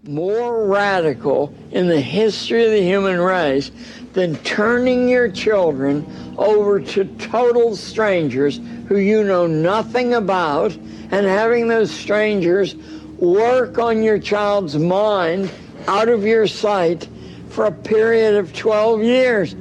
more radical in the history of the human race than turning your children over to total strangers who you know nothing about and having those strangers work on your child's mind out of your sight for a period of 12 years.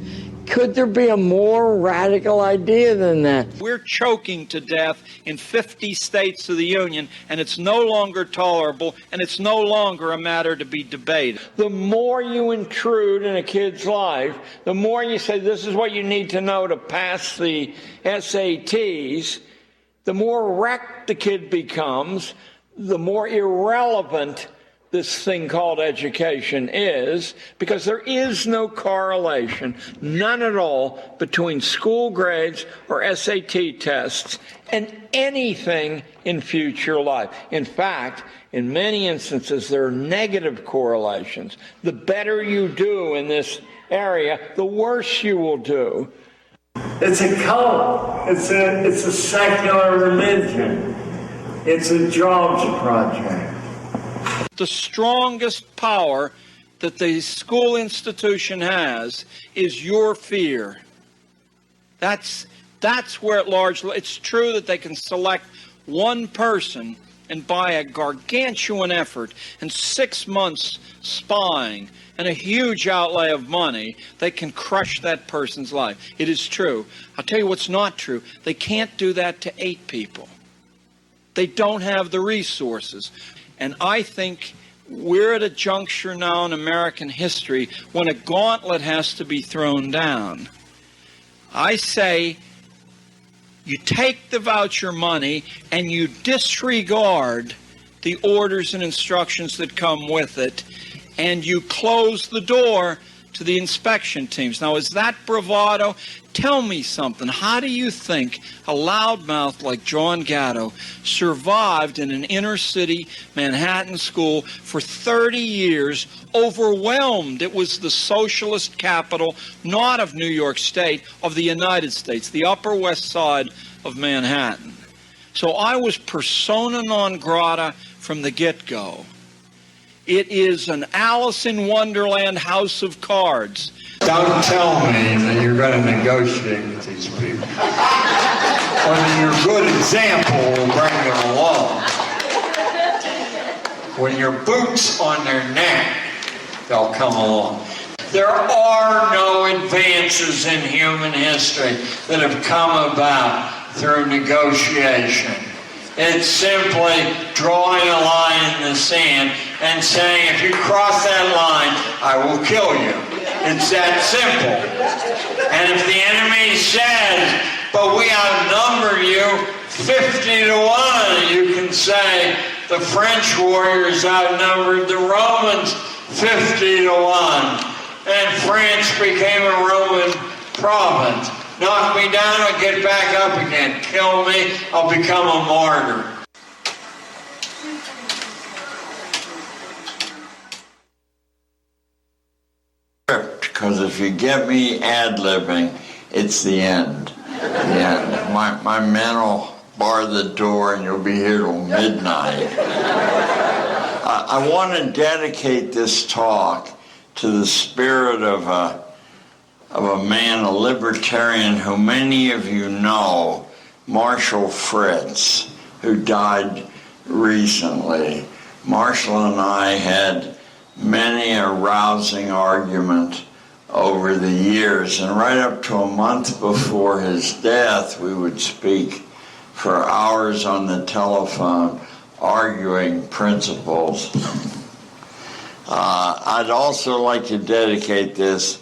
Could there be a more radical idea than that? We're choking to death in 50 states of the Union, and it's no longer tolerable, and it's no longer a matter to be debated. The more you intrude in a kid's life, the more you say this is what you need to know to pass the SATs, the more wrecked the kid becomes, the more irrelevant this thing called education is, because there is no correlation, none at all, between school grades or SAT tests and anything in future life. In fact, in many instances, there are negative correlations. The better you do in this area, the worse you will do. It's a cult. It's a secular religion. It's a jobs project. The strongest power that the school institution has is your fear. That's where it largely, it's true that they can select one person and by a gargantuan effort and 6 months spying and a huge outlay of money, they can crush that person's life. It is true. I'll tell you what's not true. They can't do that to 8 people. They don't have the resources. And I think we're at a juncture now in American history when a gauntlet has to be thrown down. I say you take the voucher money and you disregard the orders and instructions that come with it, and you close the door to the inspection teams. Now, is that bravado? Tell me something. How do you think a loudmouth like John Gatto survived in an inner city Manhattan school for 30 years, overwhelmed? It was the socialist capital, not of New York State, of the United States, the Upper West Side of Manhattan. So I was persona non grata from the get-go. It is an Alice in Wonderland house of cards. Don't tell me that you're going to negotiate with these people. When your good example will bring them along. When your boot's on their neck, they'll come along. There are no advances in human history that have come about through negotiation. It's simply drawing a line in the sand and saying, if you cross that line, I will kill you. It's that simple. And if the enemy says, but we outnumber you 50 to 1, you can say the French warriors outnumbered the Romans 50 to 1. And France became a Roman province. Knock me down, I'll get back up again. Kill me, I'll become a martyr. Because if you get me ad-libbing, it's the end. The end. My men will bar the door and you'll be here till midnight. I want to dedicate this talk to the spirit of a man, a libertarian who many of you know, Marshall Fritz, who died recently. Marshall and I had many a rousing argument over the years, and right up to a month before his death, we would speak for hours on the telephone arguing principles. I'd also like to dedicate this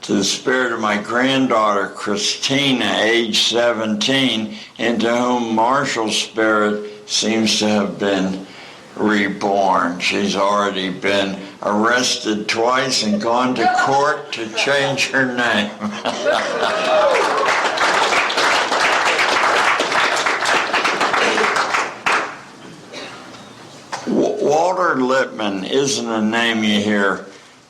to the spirit of my granddaughter, Christina, age 17, into whom Marshall's spirit seems to have been reborn. She's already been arrested twice and gone to court to change her name. Walter Lippmann isn't a name you hear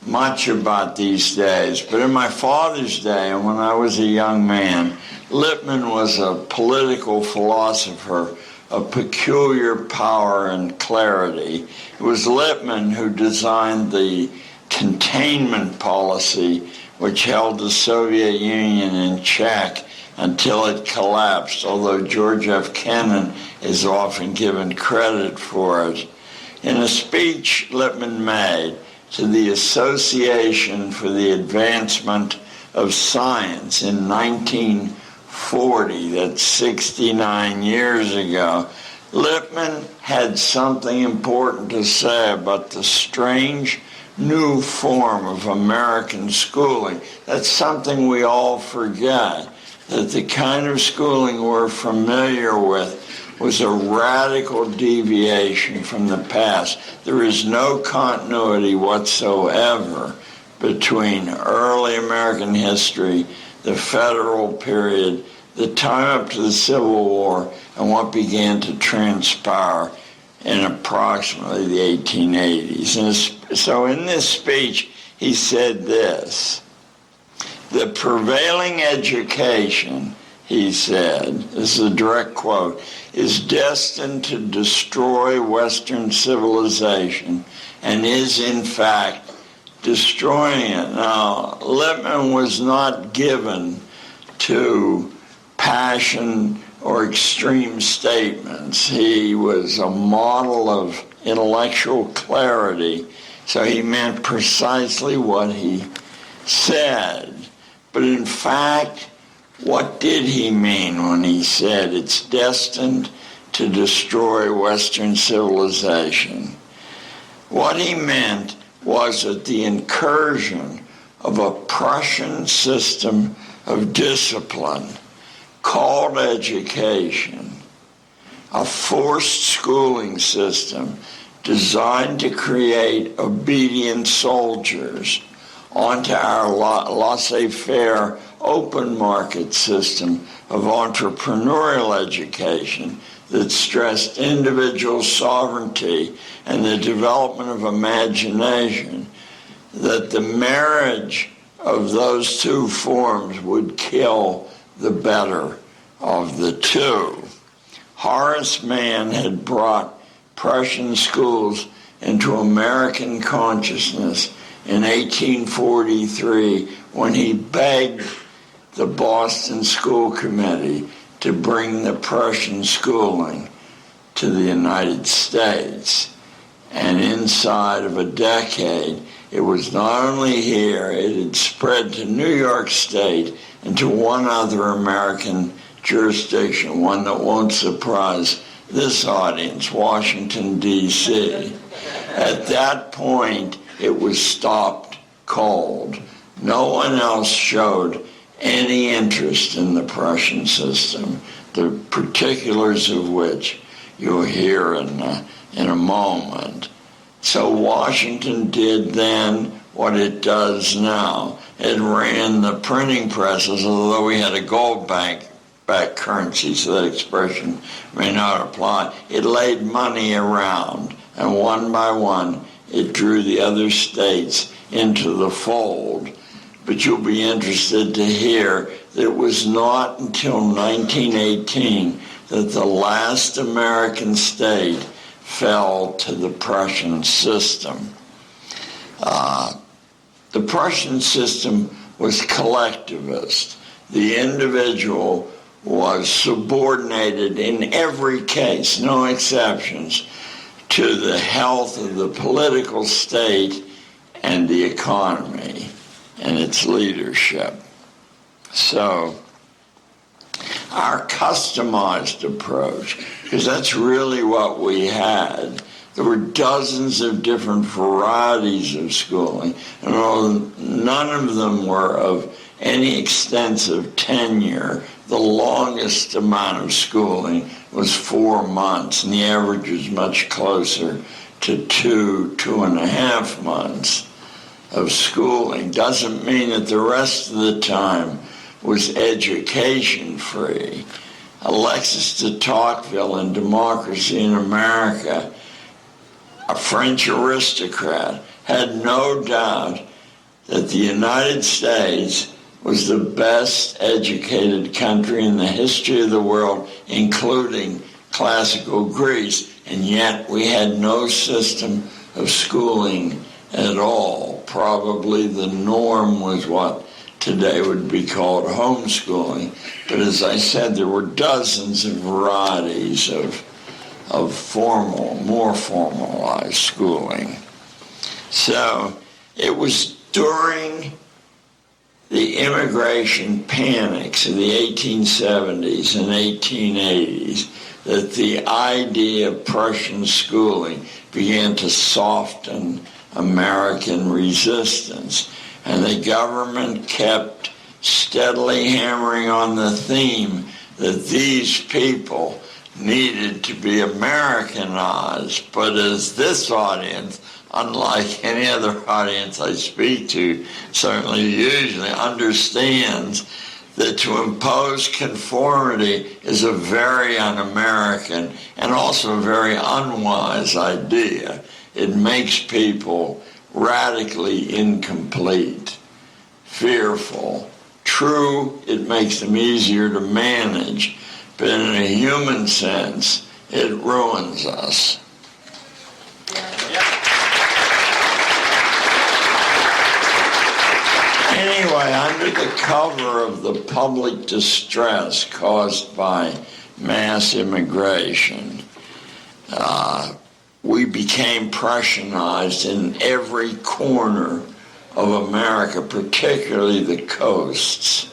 much about these days, but in my father's day and when I was a young man, Lippmann was a political philosopher of peculiar power and clarity. It was Lippmann who designed the containment policy which held the Soviet Union in check until it collapsed, although George F. Kennan is often given credit for it. In a speech Lippmann made to the Association for the Advancement of Science in 1940, that's 69 years ago, Lippmann had something important to say about the strange new form of American schooling. That's something we all forget, that the kind of schooling we're familiar with was a radical deviation from the past. There is no continuity whatsoever between early American history, the federal period, the time up to the Civil War, and what began to transpire in approximately the 1880s. And so in this speech, he said this: the prevailing education, he said, this is a direct quote, is destined to destroy Western civilization and is in fact destroying it. Now, Lippmann was not given to passion or extreme statements. He was a model of intellectual clarity, so he meant precisely what he said. But in fact, what did he mean when he said it's destined to destroy Western civilization? What he meant was that the incursion of a Prussian system of discipline called education, a forced schooling system designed to create obedient soldiers, onto our laissez-faire open market system of entrepreneurial education that stressed individual sovereignty and the development of imagination, that the marriage of those two forms would kill the better of the two. Horace Mann had brought Prussian schools into American consciousness in 1843 when he begged the Boston School Committee to bring the Prussian schooling to the United States. And inside of a decade, it was not only here, it had spread to New York State and to one other American jurisdiction, one that won't surprise this audience, Washington, D.C. At that point, it was stopped cold. No one else showed any interest in the Prussian system, the particulars of which you'll hear in a moment. So Washington did then what it does now. It ran the printing presses, although we had a gold backed currency, so that expression may not apply. It laid money around, and one by one, it drew the other states into the fold. But you'll be interested to hear that it was not until 1918 that the last American state fell to the Prussian system. The Prussian system was collectivist. The individual was subordinated in every case, no exceptions, to the health of the political state and the economy and its leadership. So our customized approach, because that's really what we had. There were dozens of different varieties of schooling, and none of them were of any extensive tenure. The longest amount of schooling was 4 months, and the average was much closer to 2.5 months of schooling. Doesn't mean that the rest of the time was education free. Alexis de Tocqueville in Democracy in America, a French aristocrat, had no doubt that the United States was the best educated country in the history of the world, including classical Greece, and yet we had no system of schooling at all. Probably the norm was what today would be called homeschooling. But as I said, there were dozens of varieties of formal, more formalized schooling. So it was during the immigration panics of the 1870s and 1880s that the idea of Prussian schooling began to soften American resistance. And the government kept steadily hammering on the theme that these people needed to be Americanized. But as this audience, unlike any other audience I speak to, certainly usually understands that to impose conformity is a very un-American and also a very unwise idea. It makes people radically incomplete, fearful. True, it makes them easier to manage, but in a human sense, it ruins us. Anyway, under the cover of the public distress caused by mass immigration, we became Prussianized in every corner of America, particularly the coasts.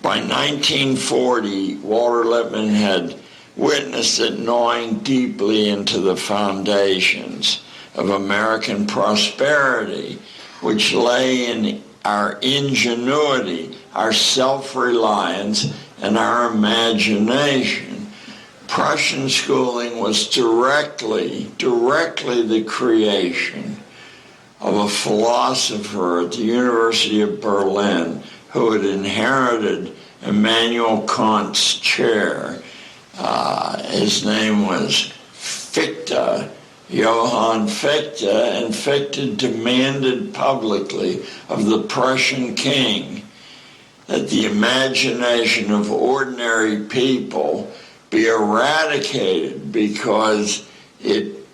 By 1940, Walter Lippmann had witnessed it gnawing deeply into the foundations of American prosperity, which lay in our ingenuity, our self-reliance, and our imagination. Prussian schooling was directly the creation of a philosopher at the University of Berlin who had inherited Immanuel Kant's chair. His name was Fichte, Johann Fichte, and Fichte demanded publicly of the Prussian king that the imagination of ordinary people be eradicated because it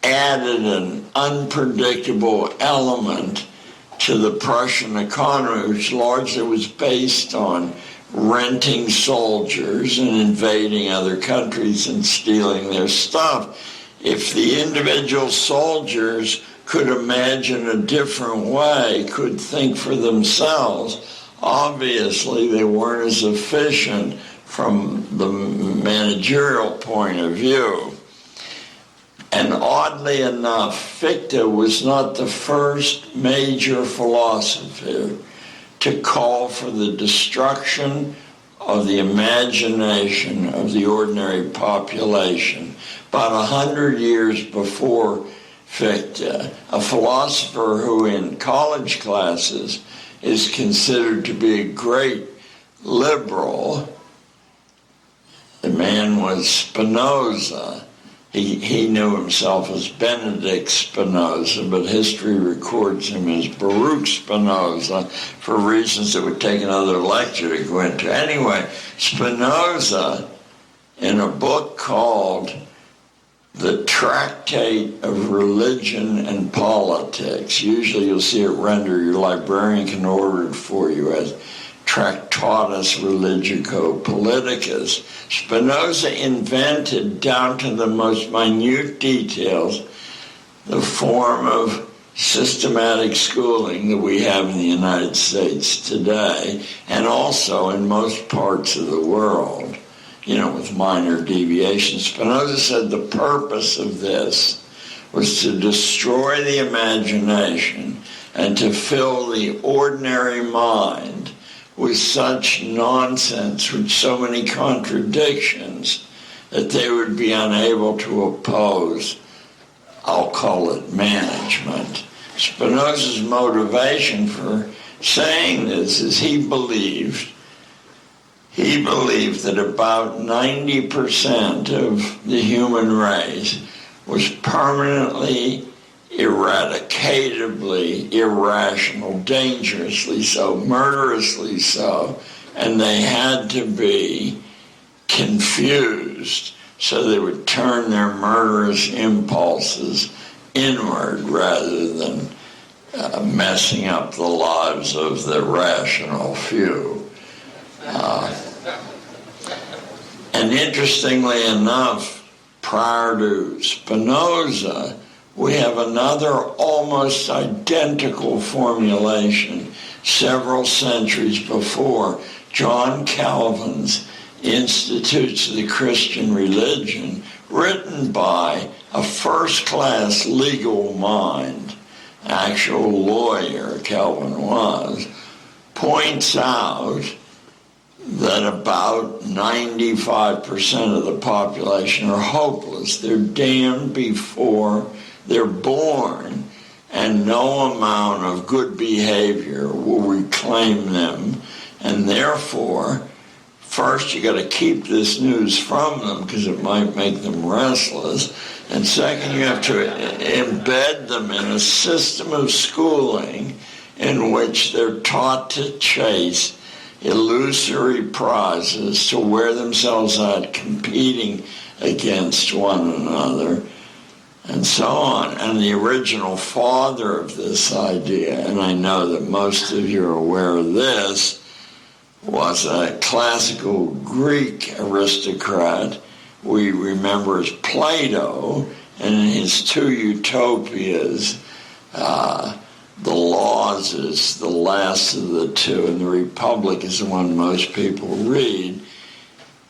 added an unpredictable element to the Prussian economy, which largely was based on renting soldiers and invading other countries and stealing their stuff. If the individual soldiers could imagine a different way, could think for themselves, obviously they weren't as efficient from the managerial point of view. And oddly enough, Fichte was not the first major philosopher to call for the destruction of the imagination of the ordinary population. About 100 years before Fichte, a philosopher who in college classes is considered to be a great liberal, the man was Spinoza. He knew himself as Benedict Spinoza, but history records him as Baruch Spinoza for reasons that would take another lecture to go into. Anyway, Spinoza, in a book called The Tractate of Religion and Politics, usually you'll see it rendered, your librarian can order it for you as Tractatus Religico Politicus. Spinoza invented, down to the most minute details, the form of systematic schooling that we have in the United States today, and also in most parts of the world, with minor deviations. Spinoza said the purpose of this was to destroy the imagination and to fill the ordinary mind with such nonsense, with so many contradictions, that they would be unable to oppose, I'll call it, management. Spinoza's motivation for saying this is he believed that about 90% of the human race was permanently, eradicatably irrational, dangerously so, murderously so, and they had to be confused, so they would turn their murderous impulses inward rather than messing up the lives of the rational few. And interestingly enough, prior to Spinoza, we have another almost identical formulation several centuries before John Calvin's Institutes of the Christian Religion, written by a first-class legal mind, actual lawyer Calvin was, points out that about 95% of the population are hopeless. They're damned before they're born, and no amount of good behavior will reclaim them, and therefore, first, you got to keep this news from them because it might make them restless. And second, you have to embed them in a system of schooling in which they're taught to chase illusory prizes, to wear themselves out competing against one another, and so on. And the original father of this idea, and I know that most of you are aware of this, was a classical Greek aristocrat we remember as Plato, and in his two utopias, the Laws is the last of the two, and the Republic is the one most people read.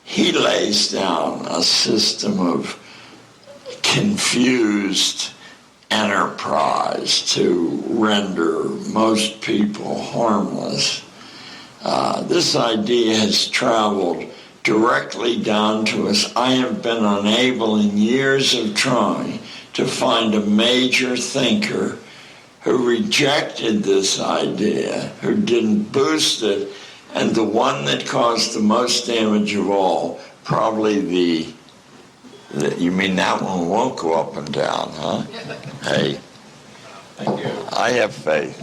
He lays down a system of confused enterprise to render most people harmless. This idea has traveled directly down to us. I have been unable in years of trying to find a major thinker who rejected this idea, who didn't boost it, and the one that caused the most damage of all, probably you mean that one won't go up and down, huh? Hey, Thank you. I have faith.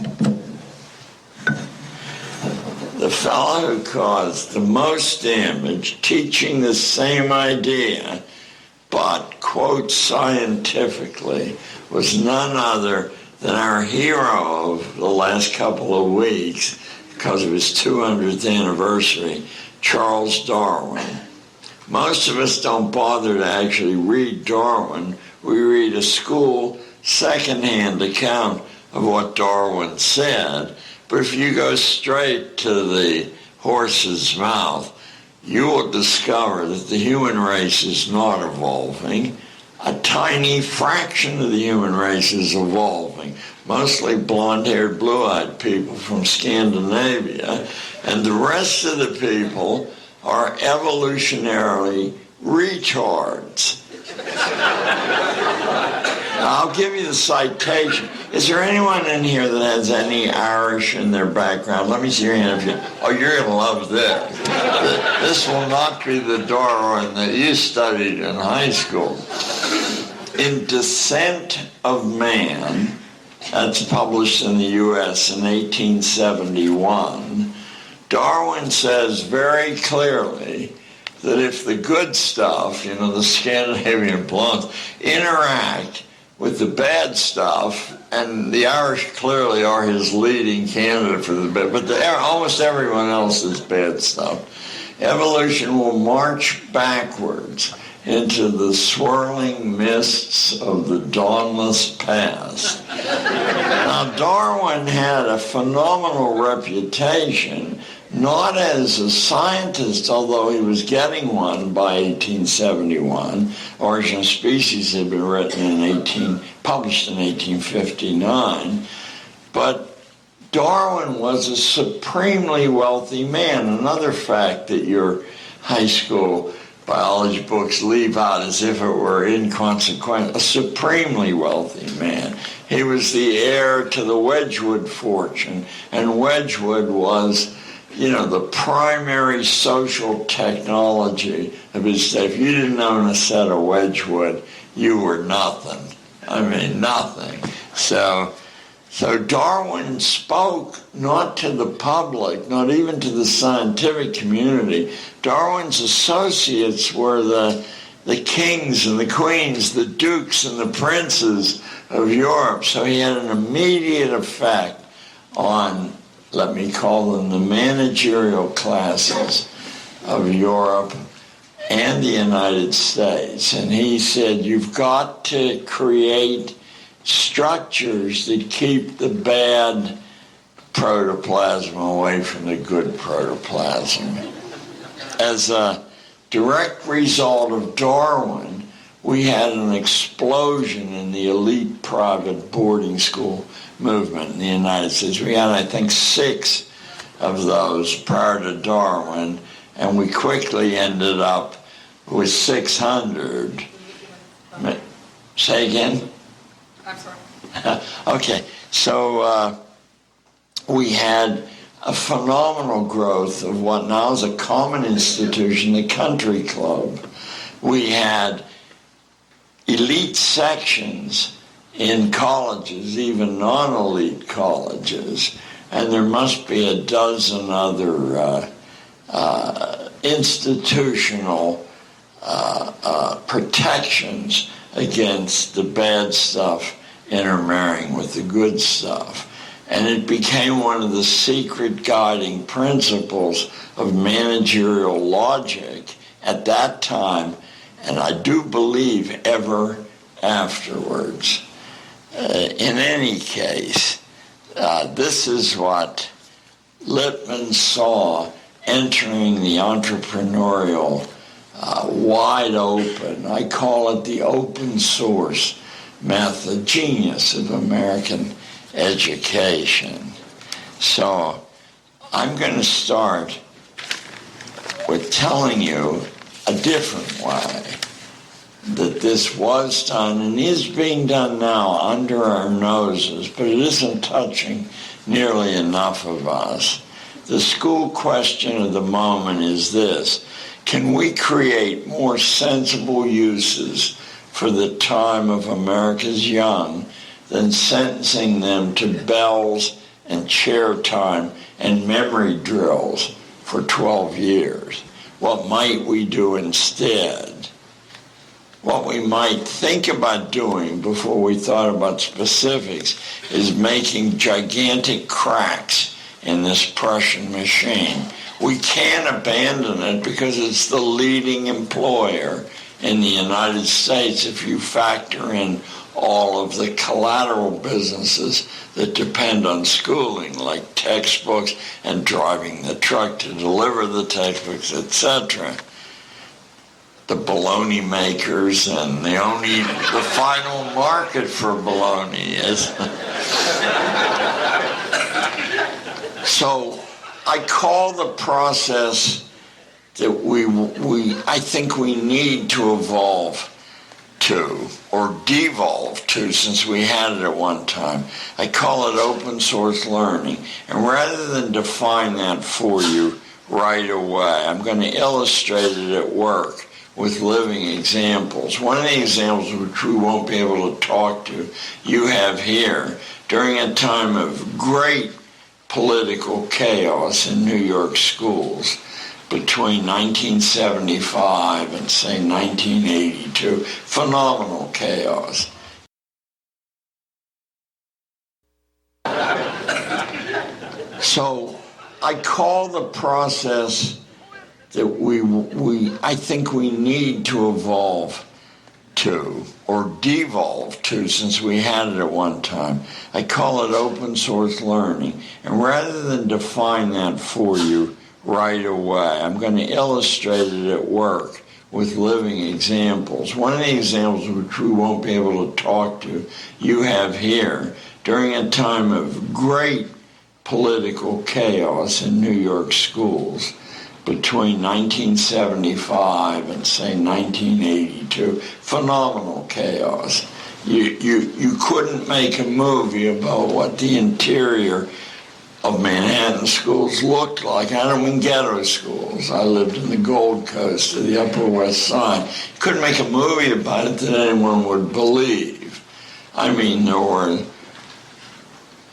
The fellow who caused the most damage teaching the same idea, but, quote, scientifically, was none other than our hero of the last couple of weeks, because of his 200th anniversary, Charles Darwin. Most of us don't bother to actually read Darwin. We read a school secondhand account of what Darwin said. But if you go straight to the horse's mouth, you will discover that the human race is not evolving. A tiny fraction of the human race is evolving, mostly blonde-haired, blue-eyed people from Scandinavia, and the rest of the people are evolutionarily retards. Now, I'll give you the citation. Is there anyone in here that has any Irish in their background? Let me see your hand. Oh, you're going to love this. This will not be the Darwin that you studied in high school. In Descent of Man, that's published in the U.S. in 1871, Darwin says very clearly that if the good stuff, the Scandinavian blondes, interact with the bad stuff, and the Irish clearly are his leading candidate for the bad, but almost everyone else is bad stuff, evolution will march backwards into the swirling mists of the dawnless past. Now, Darwin had a phenomenal reputation, not as a scientist, although he was getting one by 1871. Origin of Species had been published in 1859. But Darwin was a supremely wealthy man. Another fact that your high school biology books leave out as if it were inconsequential. A supremely wealthy man. He was the heir to the Wedgwood fortune, and Wedgwood was, the primary social technology of his day. If you didn't own a set of Wedgwood, you were nothing. I mean, nothing. So So Darwin spoke not to the public, not even to the scientific community. Darwin's associates were the kings and the queens, the dukes and the princes of Europe. So he had an immediate effect on, let me call them the managerial classes of Europe and the United States. And he said, you've got to create structures that keep the bad protoplasm away from the good protoplasm. As a direct result of Darwin, we had an explosion in the elite private boarding school movement in the United States. We had, I think, 6 of those prior to Darwin, and we quickly ended up with 600. Say again? I'm sorry. Okay, so we had a phenomenal growth of what now is a common institution, the country club. We had elite sections in colleges, even non-elite colleges, and there must be a dozen other institutional protections against the bad stuff intermarrying with the good stuff. And it became one of the secret guiding principles of managerial logic at that time, and I do believe ever afterwards. In any case, this is what Lippmann saw entering the entrepreneurial wide open. I call it the open source method, genius of American education. So I'm going to start with telling you a different way that this was done and is being done now under our noses, but it isn't touching nearly enough of us. The school question of the moment is this: can we create more sensible uses for the time of America's young than sentencing them to bells and chair time and memory drills for 12 years? What might we do instead? What we might think about doing before we thought about specifics is making gigantic cracks in this Prussian machine. We can't abandon it because it's the leading employer in the United States if you factor in all of the collateral businesses that depend on schooling, like textbooks and driving the truck to deliver the textbooks, etc. The bologna makers, and the final market for bologna is. So I call the process that I think we need to evolve to, or devolve to, since we had it at one time. I call it open source learning. And rather than define that for you right away, I'm going to illustrate it at work with living examples. One of the examples which we won't be able to talk to, you have here, during a time of great political chaos in New York schools between 1975 and, say, 1982, phenomenal chaos. So I call the process that I think we need to evolve to, or devolve to, since we had it at one time. I call it open source learning. And rather than define that for you right away, I'm going to illustrate it at work with living examples. One of the examples which we won't be able to talk to, you have here, during a time of great political chaos in New York schools between 1975 and, say, 1982, phenomenal chaos. You couldn't make a movie about what the interior of Manhattan schools looked like. I don't mean ghetto schools. I lived in the Gold Coast of the Upper West Side. You couldn't make a movie about it that anyone would believe. I mean, there were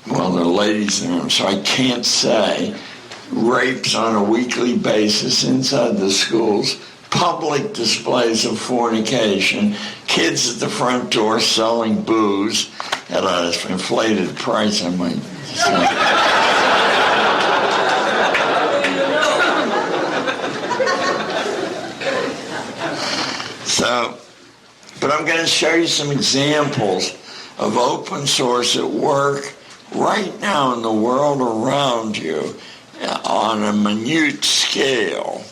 well, there are ladies in them, so I can't say, rapes on a weekly basis inside the schools, public displays of fornication, kids at the front door selling booze at an inflated price, I might say. So, but I'm going to show you some examples of open source at work right now in the world around you on a minute scale.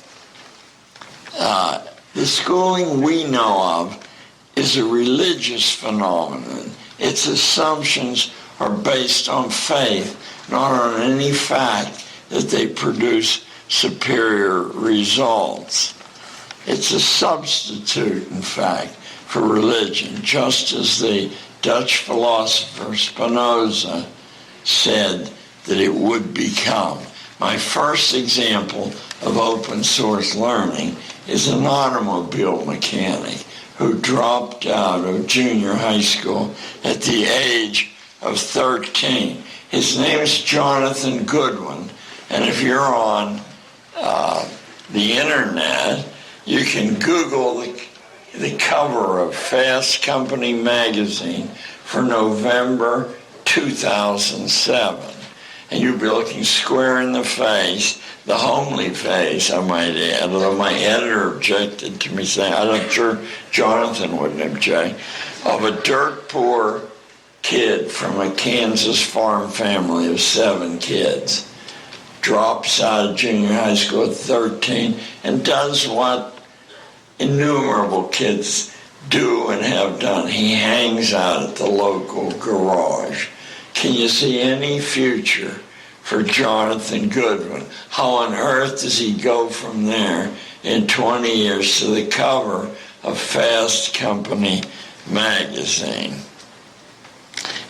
The schooling we know of is a religious phenomenon. Its assumptions are based on faith, not on any fact that they produce superior results. It's a substitute, in fact, for religion, just as the Dutch philosopher Spinoza said that it would become. My first example of open source learning is an automobile mechanic who dropped out of junior high school at the age of 13. His name is Jonathan Goodwin, and if you're on the internet, you can Google the cover of Fast Company magazine for November 2007. And you'll be looking square in the face, the homely face, I might add, although my editor objected to me saying, I'm sure Jonathan wouldn't object, of a dirt poor kid from a Kansas farm family of 7 kids. Drops out of junior high school at 13 and does what innumerable kids do and have done. He hangs out at the local garage. Can you see any future for Jonathan Goodwin? How on earth does he go from there in 20 years to the cover of Fast Company magazine?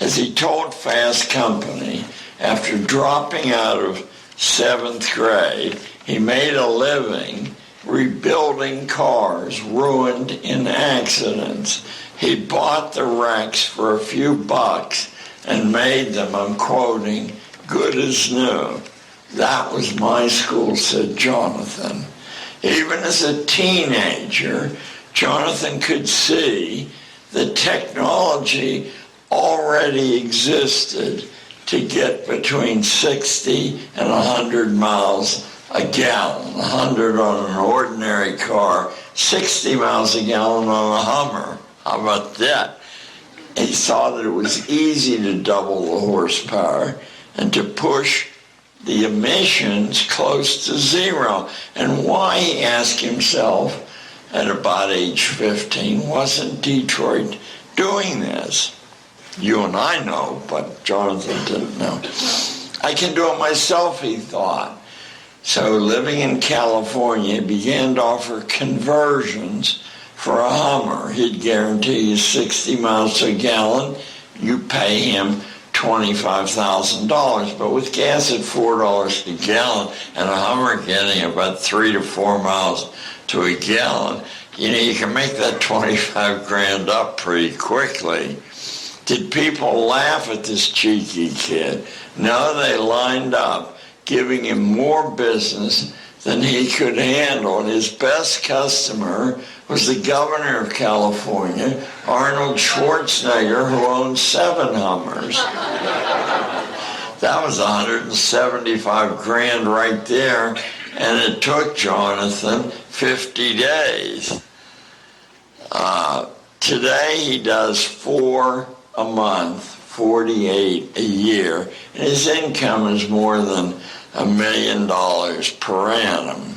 As he told Fast Company, after dropping out of 7th grade, he made a living rebuilding cars ruined in accidents. He bought the wrecks for a few bucks and made them, I'm quoting, good as new. That was my school, said Jonathan. Even as a teenager, Jonathan could see that technology already existed to get between 60 and 100 miles a gallon, 100 on an ordinary car, 60 miles a gallon on a Hummer. How about that? He saw that it was easy to double the horsepower and to push the emissions close to zero. And why, he asked himself at about age 15, wasn't Detroit doing this? You and I know, but Jonathan didn't know. I can do it myself, he thought. So living in California, he began to offer conversions for a Hummer. He'd guarantee you 60 miles a gallon. You pay him $25,000. But with gas at $4 a gallon and a Hummer getting about 3 to 4 miles to a gallon, you can make that 25 grand up pretty quickly. Did people laugh at this cheeky kid? No, they lined up, giving him more business than he could handle. And his best customer was the governor of California, Arnold Schwarzenegger, who owned 7 Hummers. That was 175 grand right there, and it took Jonathan 50 days. Today he does 4 a month, 48 a year, and his income is more than $1 million per annum.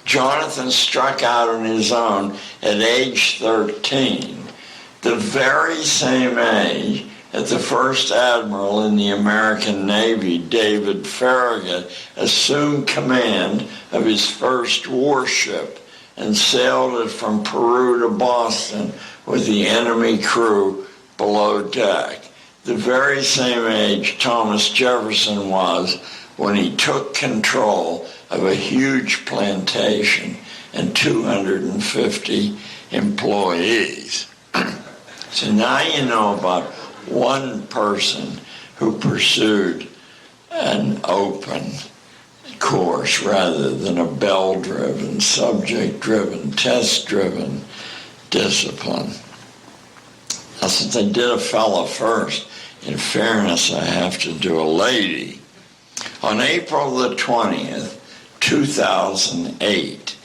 Jonathan struck out on his own at age 13, the very same age that the first admiral in the American Navy, David Farragut, assumed command of his first warship and sailed it from Peru to Boston with the enemy crew below deck. The very same age Thomas Jefferson was when he took control of a huge plantation and 250 employees. So now you know about one person who pursued an open course rather than a bell-driven, subject-driven, test-driven discipline. Now, since I did a fella first, in fairness, I have to do a lady. On April the 20th, 2008,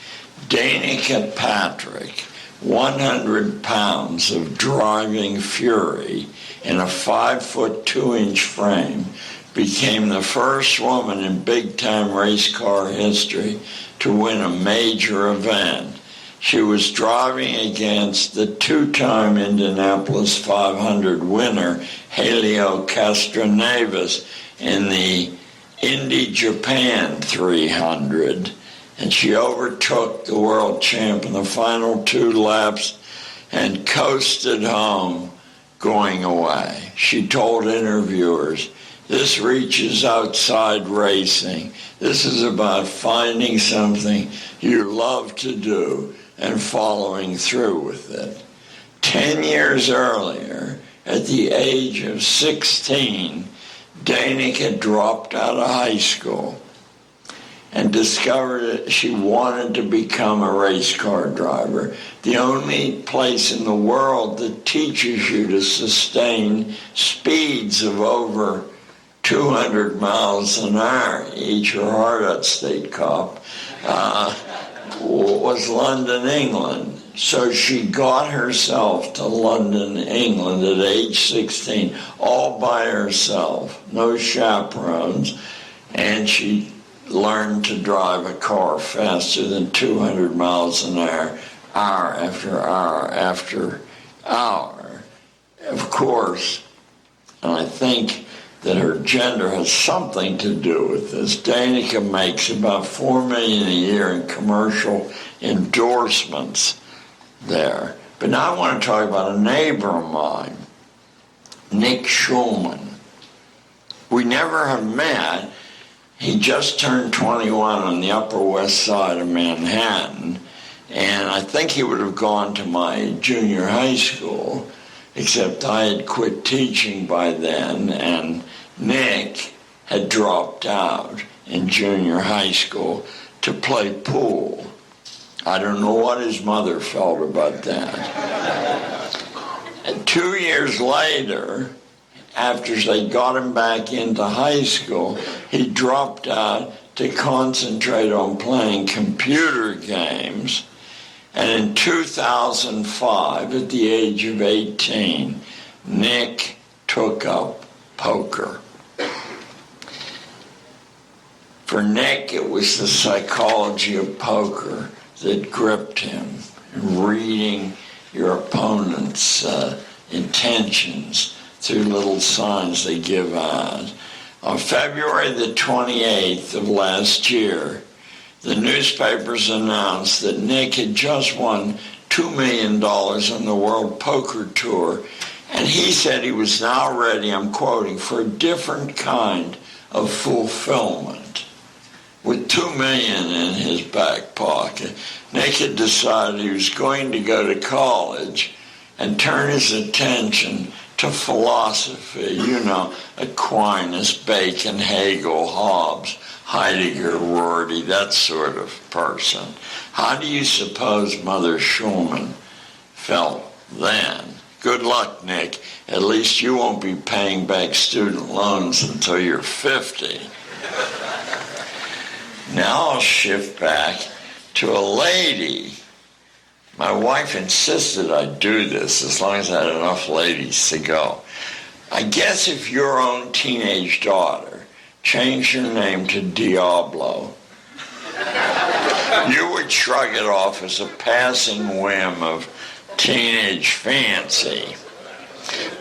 Danica Patrick, 100 pounds of driving fury in a 5'2" frame, became the first woman in big-time race car history to win a major event. She was driving against the two-time Indianapolis 500 winner, Helio Castroneves, in the Indy Japan 300, and she overtook the world champ in the final 2 laps and coasted home, going away. She told interviewers, "This reaches outside racing. This is about finding something you love to do and following through with it." 10 years earlier, at the age of 16, Danica dropped out of high school and discovered that she wanted to become a race car driver. The only place in the world that teaches you to sustain speeds of over 200 miles an hour, eat your heart out, State Cop, was London, England. So she got herself to London, England at age 16, all by herself, no chaperones, and she learned to drive a car faster than 200 miles an hour, hour after hour after hour. Of course, and I think that her gender has something to do with this. Danica makes about $4 million a year in commercial endorsements there. But now I want to talk about a neighbor of mine, Nick Schulman. We never have met. He just turned 21 on the Upper West Side of Manhattan, and I think he would have gone to my junior high school, except I had quit teaching by then, and Nick had dropped out in junior high school to play pool. I don't know what his mother felt about that. And 2 years later, after they got him back into high school, he dropped out to concentrate on playing computer games. And in 2005, at the age of 18, Nick took up poker. For Nick, it was the psychology of poker that gripped him, reading your opponent's intentions through little signs they give out. On February the 28th of last year, the newspapers announced that Nick had just won $2 million on the World Poker Tour, and he said he was now ready, I'm quoting, for a different kind of fulfillment. With $2 million in his back pocket, Nick had decided he was going to go to college and turn his attention to philosophy, you know, Aquinas, Bacon, Hegel, Hobbes, Heidegger, Rorty, that sort of person. How do you suppose Mother Schulman felt then? Good luck, Nick. At least you won't be paying back student loans until you're 50. Now I'll shift back to a lady. My wife insisted I do this as long as I had enough ladies to go. I guess if your own teenage daughter changed her name to Diablo, you would shrug it off as a passing whim of teenage fancy.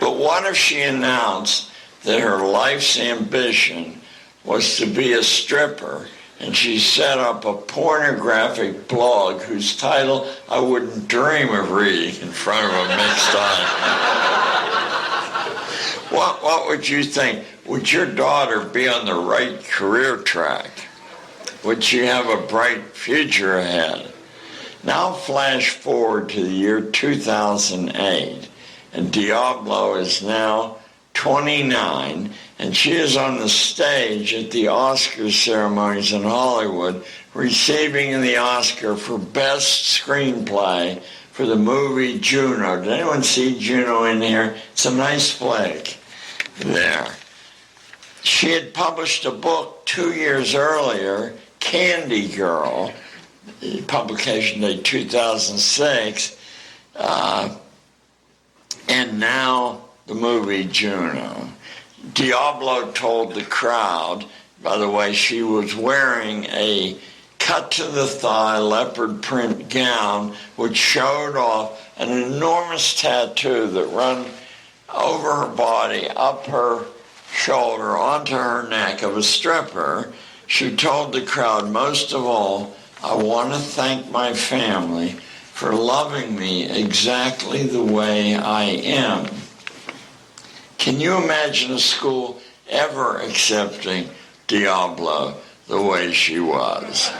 But what if she announced that her life's ambition was to be a stripper, and she set up a pornographic blog whose title I wouldn't dream of reading in front of a mixed audience? What would you think? Would your daughter be on the right career track? Would she have a bright future ahead? Now flash forward to the year 2008, and Diablo is now 29, and she is on the stage at the Oscar ceremonies in Hollywood, receiving the Oscar for Best Screenplay for the movie Juno. Did anyone see Juno in here? It's a nice flick. There. She had published a book 2 years earlier, Candy Girl, publication date 2006, and now the movie Juno. Diablo told the crowd, by the way, she was wearing a cut-to-the-thigh leopard print gown which showed off an enormous tattoo that ran over her body, up her shoulder, onto her neck of a stripper. She told the crowd, most of all, I want to thank my family for loving me exactly the way I am. Can you imagine a school ever accepting Diablo the way she was?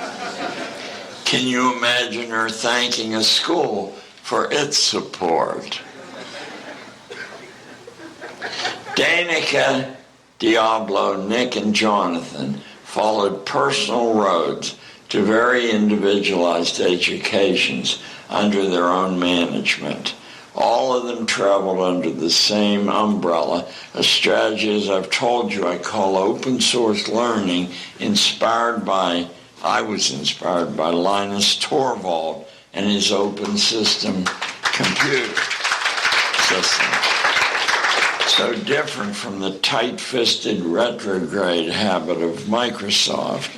Can you imagine her thanking a school for its support? Danica, Diablo, Nick, and Jonathan followed personal roads to very individualized educations under their own management. All of them traveled under the same umbrella, a strategy, as I've told you, I call open source learning, I was inspired by Linus Torvald and his open system computer system. So different from the tight-fisted retrograde habit of Microsoft.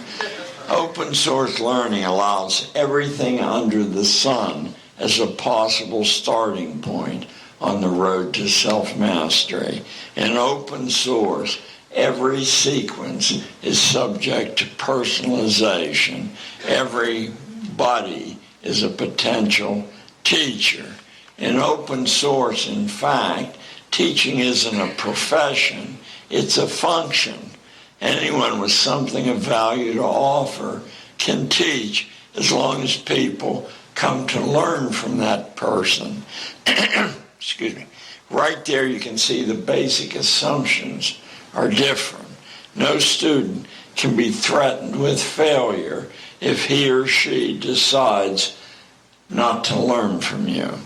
Open source learning allows everything under the sun as a possible starting point on the road to self-mastery. In open source, every sequence is subject to personalization. Everybody is a potential teacher. In open source, in fact, teaching isn't a profession, it's a function. Anyone with something of value to offer can teach as long as people come to learn from that person. Excuse me. Right there you can see the basic assumptions are different. No student can be threatened with failure if he or she decides not to learn from you.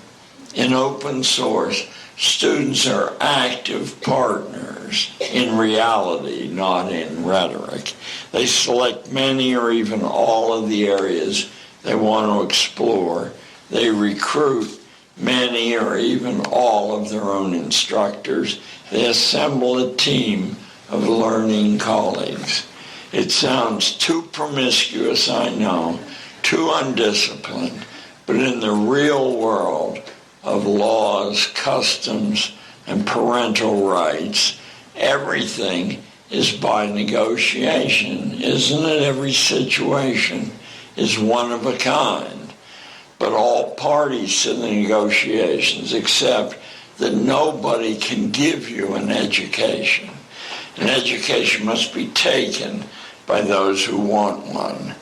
In open source, students are active partners in reality, not in rhetoric. They select many or even all of the areas they want to explore. They recruit many or even all of their own instructors. They assemble a team of learning colleagues. It sounds too promiscuous, I know, too undisciplined, but in the real world of laws, customs, and parental rights, everything is by negotiation, isn't it? Every situation is one of a kind. But all parties to the negotiations accept that nobody can give you an education. An education must be taken by those who want one.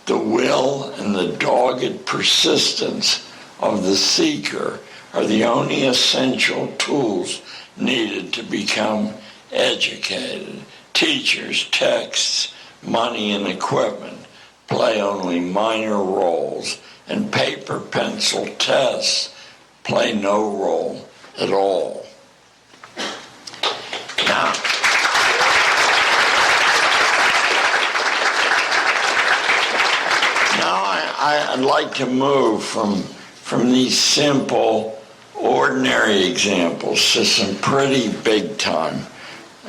The will and the dogged persistence of the seeker are the only essential tools needed to become educated. Teachers, texts, money, and equipment play only minor roles, and paper pencil tests play no role at all. I'd like to move from these simple, ordinary examples to some pretty big-time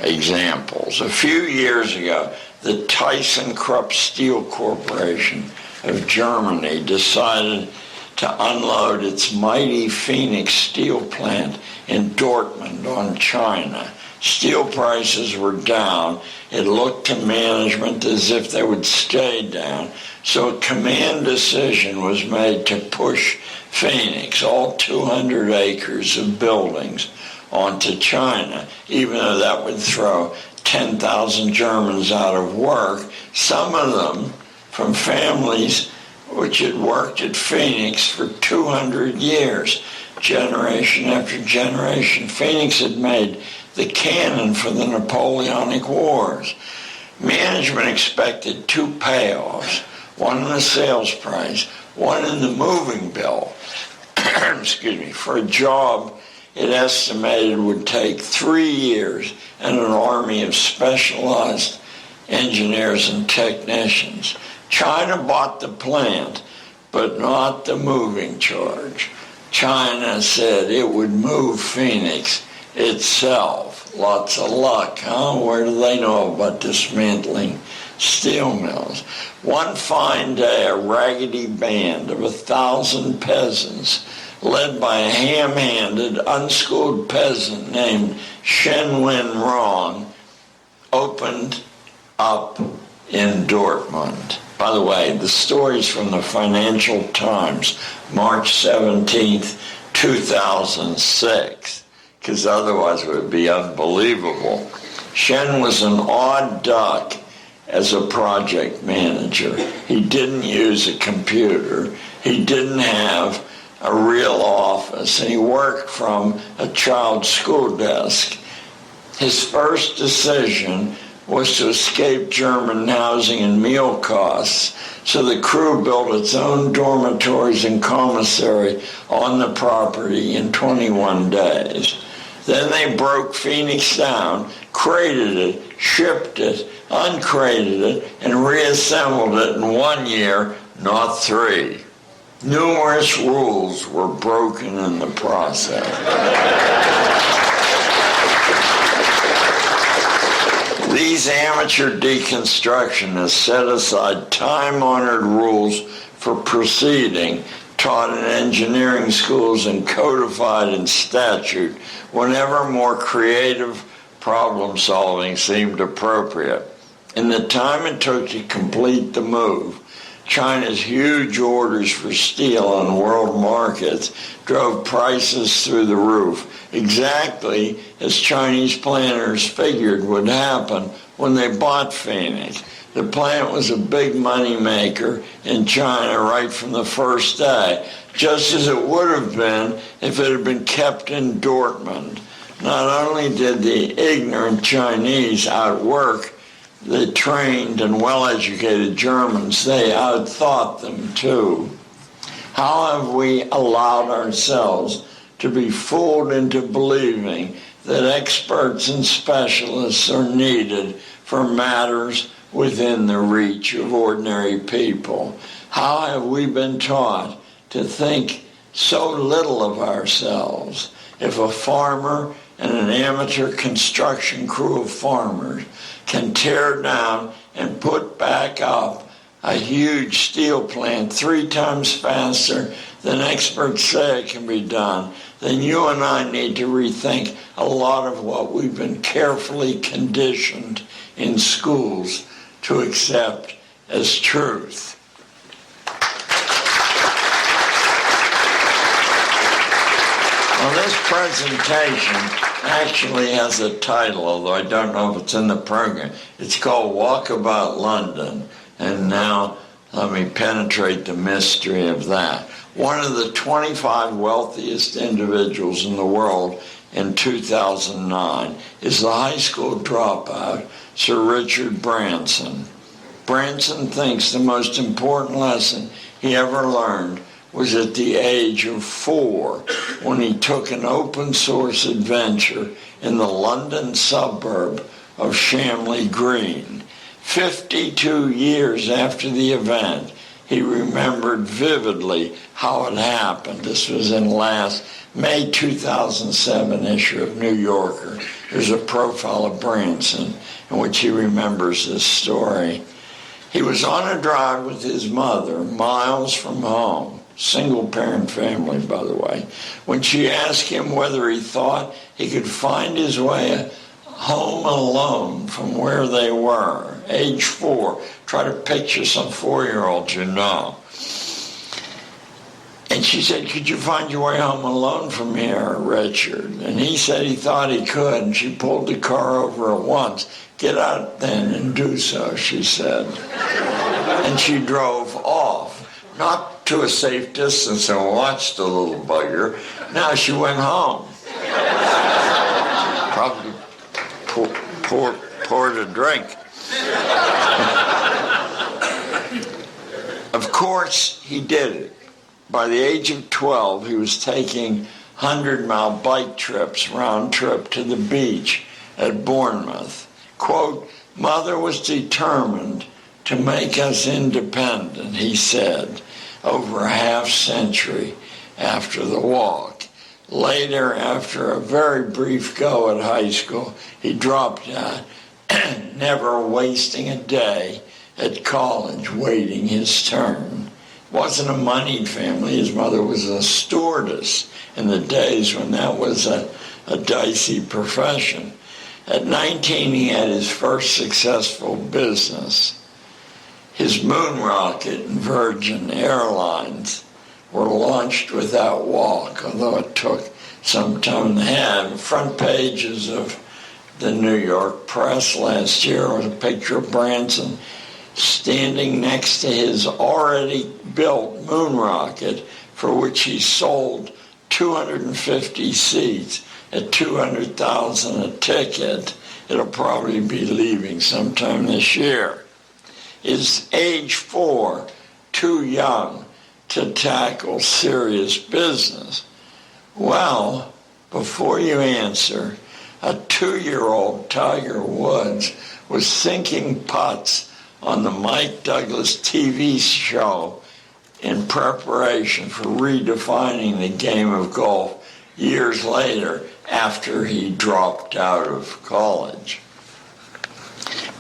examples. A few years ago, the ThyssenKrupp Steel Corporation of Germany decided to unload its mighty Phoenix steel plant in Dortmund on China. Steel prices were down. It looked to management as if they would stay down. So a command decision was made to push Phoenix, all 200 acres of buildings, onto China, even though that would throw 10,000 Germans out of work, some of them from families which had worked at Phoenix for 200 years, generation after generation. Phoenix had made the cannon for the Napoleonic Wars. Management expected 2 payoffs, one in the sales price, one in the moving bill, excuse me, for a job it estimated would take 3 years and an army of specialized engineers and technicians. China bought the plant, but not the moving charge. China said it would move Phoenix itself. Lots of luck, huh? Where do they know about dismantling steel mills? One fine day, a raggedy band of 1,000 peasants, led by a ham-handed, unschooled peasant named Shen Wen Rong, opened up in Dortmund. By the way, the story's from the Financial Times, March 17th, 2006, because otherwise it would be unbelievable. Shen was an odd duck as a project manager. He didn't use a computer. He didn't have a real office, and he worked from a child's school desk. His first decision was to escape German housing and meal costs, so the crew built its own dormitories and commissary on the property in 21 days. Then they broke Phoenix down, crated it, shipped it, uncrated it, and reassembled it in 1 year, not 3. Numerous rules were broken in the process. These amateur deconstructionists set aside time-honored rules for proceeding, taught in engineering schools and codified in statute, whenever more creative problem-solving seemed appropriate. In the time it took to complete the move, China's huge orders for steel on world markets drove prices through the roof, exactly as Chinese planners figured would happen when they bought Phoenix. The plant was a big money maker in China right from the first day, just as it would have been if it had been kept in Dortmund. Not only did the ignorant Chinese outwork the trained and well-educated Germans, they outthought them too. How have we allowed ourselves to be fooled into believing that experts and specialists are needed for matters within the reach of ordinary people? How have we been taught to think so little of ourselves? If a farmer and an amateur construction crew of farmers can tear down and put back up a huge steel plant 3 times faster than experts say it can be done, then you and I need to rethink a lot of what we've been carefully conditioned in schools to accept as truth. Well, this presentation actually has a title, although I don't know if it's in the program. It's called Walkabout London, and now let me penetrate the mystery of that. One of the 25 wealthiest individuals in the world in 2009 is the high school dropout, Sir Richard Branson. Branson thinks the most important lesson he ever learned was at the age of 4 when he took an open source adventure in the London suburb of Shamley Green. 52 years after the event, he remembered vividly how it happened. This was in last May 2007 issue of New Yorker. There's a profile of Branson in which he remembers this story. He was on a drive with his mother, miles from home, single-parent family, by the way, when she asked him whether he thought he could find his way home alone from where they were. Age 4. Try to picture some 4-year-old you know. And she said, "Could you find your way home alone from here, Richard?" And he said he thought he could, and she pulled the car over at once. "Get out then and do so," she said. And she drove off, not to a safe distance, and watched the little bugger. Now she went home. pour to drink. Of course, he did it. By the age of 12, he was taking 100-mile bike trips, round trip to the beach at Bournemouth. Quote, "Mother was determined to make us independent," he said, over a half-century after the walk. Later, after a very brief go at high school, he dropped out, never wasting a day at college waiting his turn. Wasn't a moneyed family. His mother was a stewardess in the days when that was a dicey profession. At 19, he had his first successful business. His moon rocket and Virgin Airlines were launched without walk, although it took some time to have. Front pages of the New York Press last year was a picture of Branson standing next to his already built moon rocket, for which he sold 250 seats at $200,000 a ticket. It'll probably be leaving sometime this year. Is age 4 too young to tackle serious business? Well, before you answer, a 2-year-old Tiger Woods was sinking putts on the Mike Douglas TV show in preparation for redefining the game of golf years later after he dropped out of college.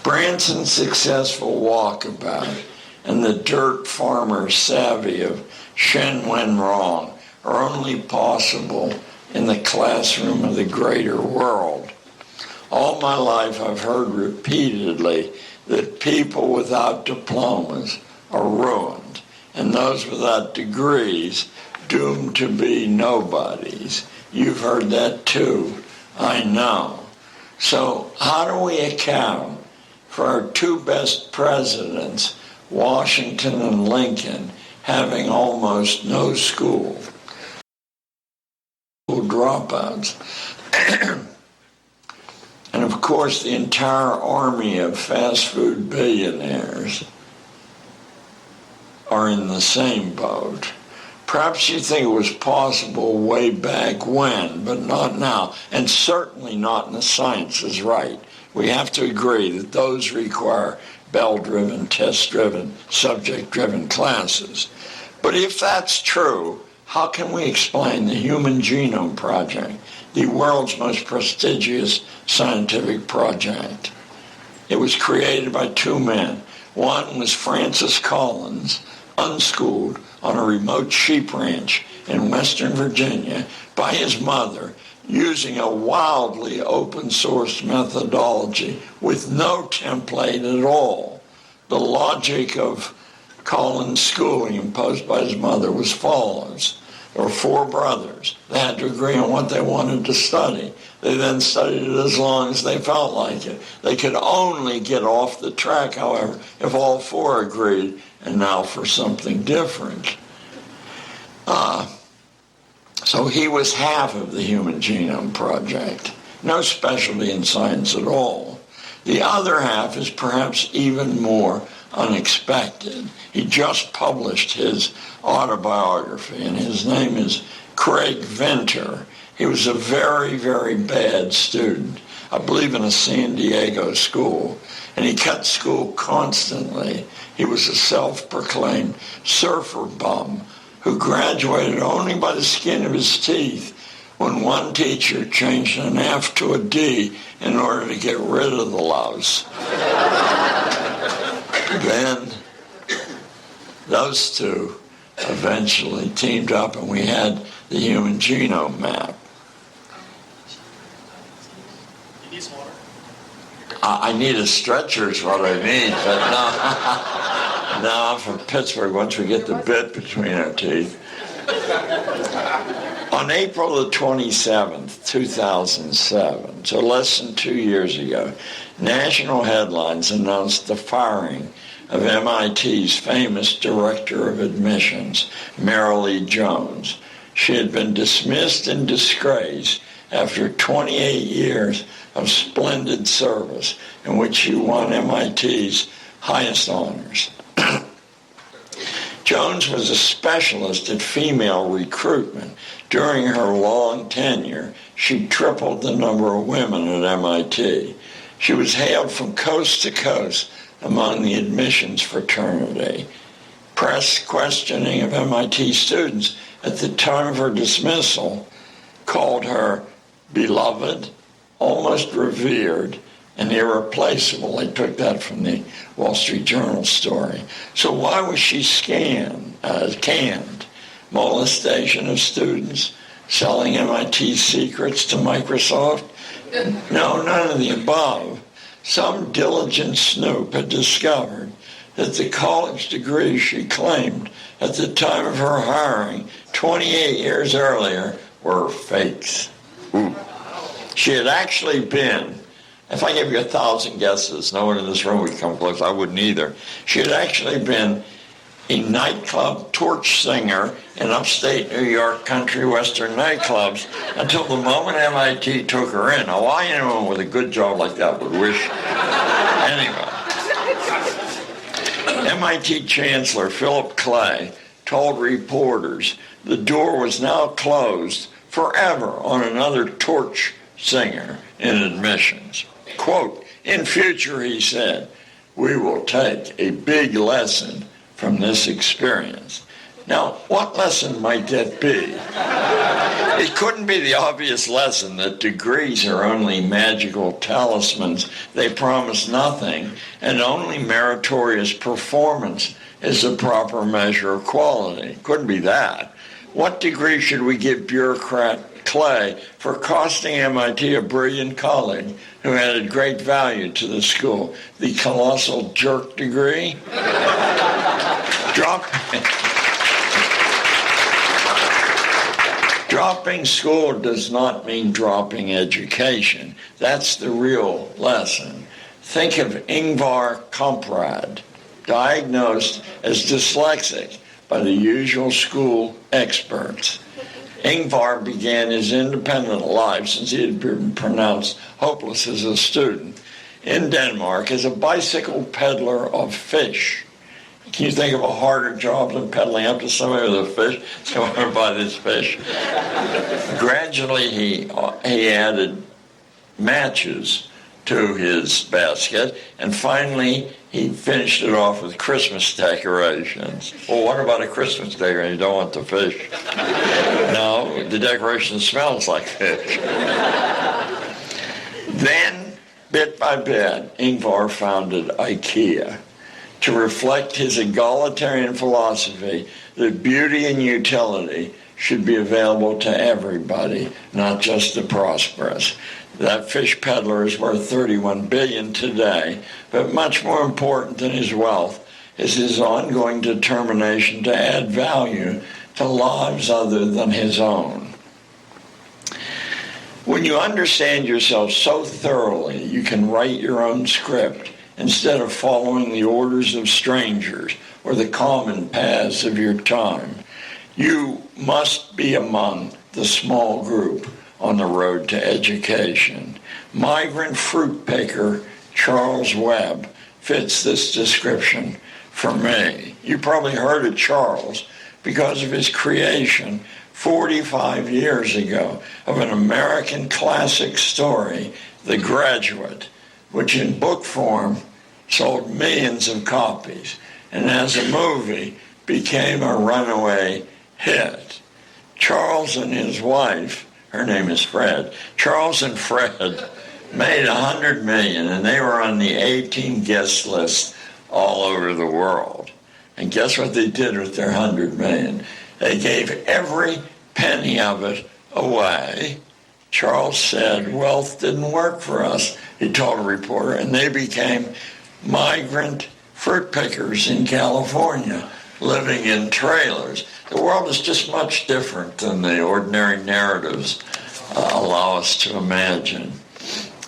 Branson's successful walkabout and the dirt farmer's savvy of Shen Wen Rong are only possible in the classroom of the greater world. All my life I've heard repeatedly that people without diplomas are ruined, and those without degrees doomed to be nobodies. You've heard that too, I know. So how do we account for our two best presidents, Washington and Lincoln, having almost no school dropouts? And of course, the entire army of fast food billionaires are in the same boat. Perhaps you think it was possible way back when, but not now, and certainly not in the sciences, right? We have to agree that those require bell-driven, test-driven, subject-driven classes. But if that's true, how can we explain the Human Genome Project, the world's most prestigious scientific project? It was created by two men. One was Francis Collins, unschooled on a remote sheep ranch in Western Virginia by his mother, using a wildly open-source methodology with no template at all. The logic of Collins' schooling imposed by his mother was follows. There were 4 brothers. They had to agree on what they wanted to study. They then studied it as long as they felt like it. They could only get off the track, however, if all 4 agreed, and now for something different. So he was half of the Human Genome Project. No specialty in science at all. The other half is perhaps even more unexpected. He just published his autobiography, and his name is Craig Venter. He was a very, very bad student, I believe in a San Diego school, and he cut school constantly. He was a self-proclaimed surfer bum who graduated only by the skin of his teeth when one teacher changed an F to a D in order to get rid of the louse. Then those two eventually teamed up and we had the human genome map. You need some water? I need a stretcher is what I need, but no, I'm from Pittsburgh once we get the bit between our teeth. On April the 27th, 2007, so less than 2 years ago, national headlines announced the firing of MIT's famous director of admissions, Marilee Jones. She had been dismissed in disgrace after 28 years of splendid service in which she won MIT's highest honors. Jones was a specialist at female recruitment. During her long tenure, she tripled the number of women at MIT. She was hailed from coast to coast among the admissions fraternity. Press questioning of MIT students at the time of her dismissal called her beloved, almost revered, and irreplaceable. I took that from the Wall Street Journal story. So why was she canned? Molestation of students? Selling MIT secrets to Microsoft? No, none of the above. Some diligent snoop had discovered that the college degrees she claimed at the time of her hiring 28 years earlier were fakes. She had actually been, if I gave you 1,000 guesses, no one in this room would come close. I wouldn't either. She had actually been a nightclub torch singer in upstate New York country western nightclubs until the moment MIT took her in. Now, why anyone with a good job like that would wish anyway? MIT Chancellor Philip Clay told reporters the door was now closed forever on another torch singer in admissions. Quote, in future, he said, we will take a big lesson from this experience. Now, what lesson might that be? It couldn't be the obvious lesson that degrees are only magical talismans. They promise nothing, and only meritorious performance is the proper measure of quality. Couldn't be that. What degree should we give bureaucrat Clay for costing MIT a brilliant colleague who added great value to the school? The colossal jerk degree? Dropping school does not mean dropping education. That's the real lesson. Think of Ingvar Kamprad, diagnosed as dyslexic by the usual school experts. Ingvar began his independent life, since he had been pronounced hopeless as a student, in Denmark as a bicycle peddler of fish. Can you think of a harder job than peddling up to somebody with a fish? So I want to buy this fish. Gradually, he added matches to his basket, and finally, he finished it off with Christmas decorations. Well, what about a Christmas decoration? You don't want the fish. No, the decoration smells like fish. Then, bit by bit, Ingvar founded IKEA to reflect his egalitarian philosophy that beauty and utility should be available to everybody, not just the prosperous. That fish peddler is worth $31 billion today, but much more important than his wealth is his ongoing determination to add value to lives other than his own. When you understand yourself so thoroughly, you can write your own script instead of following the orders of strangers or the common paths of your time. You must be among the small group on the road to education. Migrant fruit picker Charles Webb fits this description for me. You probably heard of Charles because of his creation 45 years ago of an American classic story, The Graduate, which in book form sold millions of copies, and as a movie became a runaway hit. Charles and his wife, her name is Fred, Charles and Fred made $100 million, and they were on the 18 guest list all over the world. And guess what they did with their $100 million? They gave every penny of it away. Charles said, wealth didn't work for us, he told a reporter, and they became migrant fruit pickers in California, living in trailers. The world is just much different than the ordinary narratives allow us to imagine.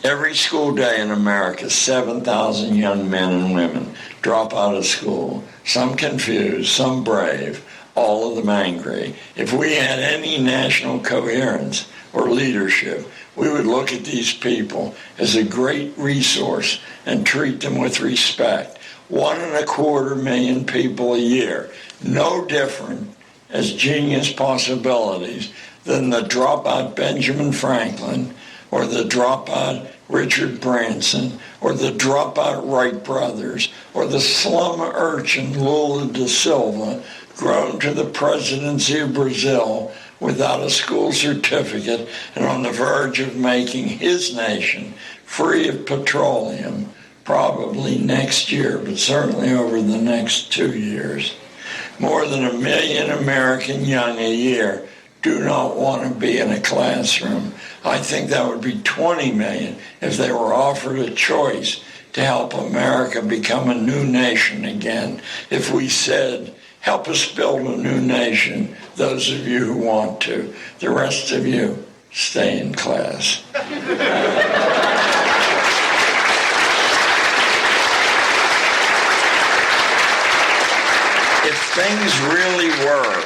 Every school day in America, 7,000 young men and women drop out of school, some confused, some brave, all of them angry. If we had any national coherence or leadership, we would look at these people as a great resource and treat them with respect. 1.25 million people a year, no different as genius possibilities than the dropout Benjamin Franklin or the dropout Richard Branson or the dropout Wright brothers or the slum urchin Lula da Silva, grown to the presidency of Brazil without a school certificate and on the verge of making his nation free of petroleum, probably next year, but certainly over the next 2 years. More than 1 million American young a year do not want to be in a classroom. I think that would be 20 million if they were offered a choice to help America become a new nation again. If we said, help us build a new nation, those of you who want to. The rest of you, stay in class. If things really were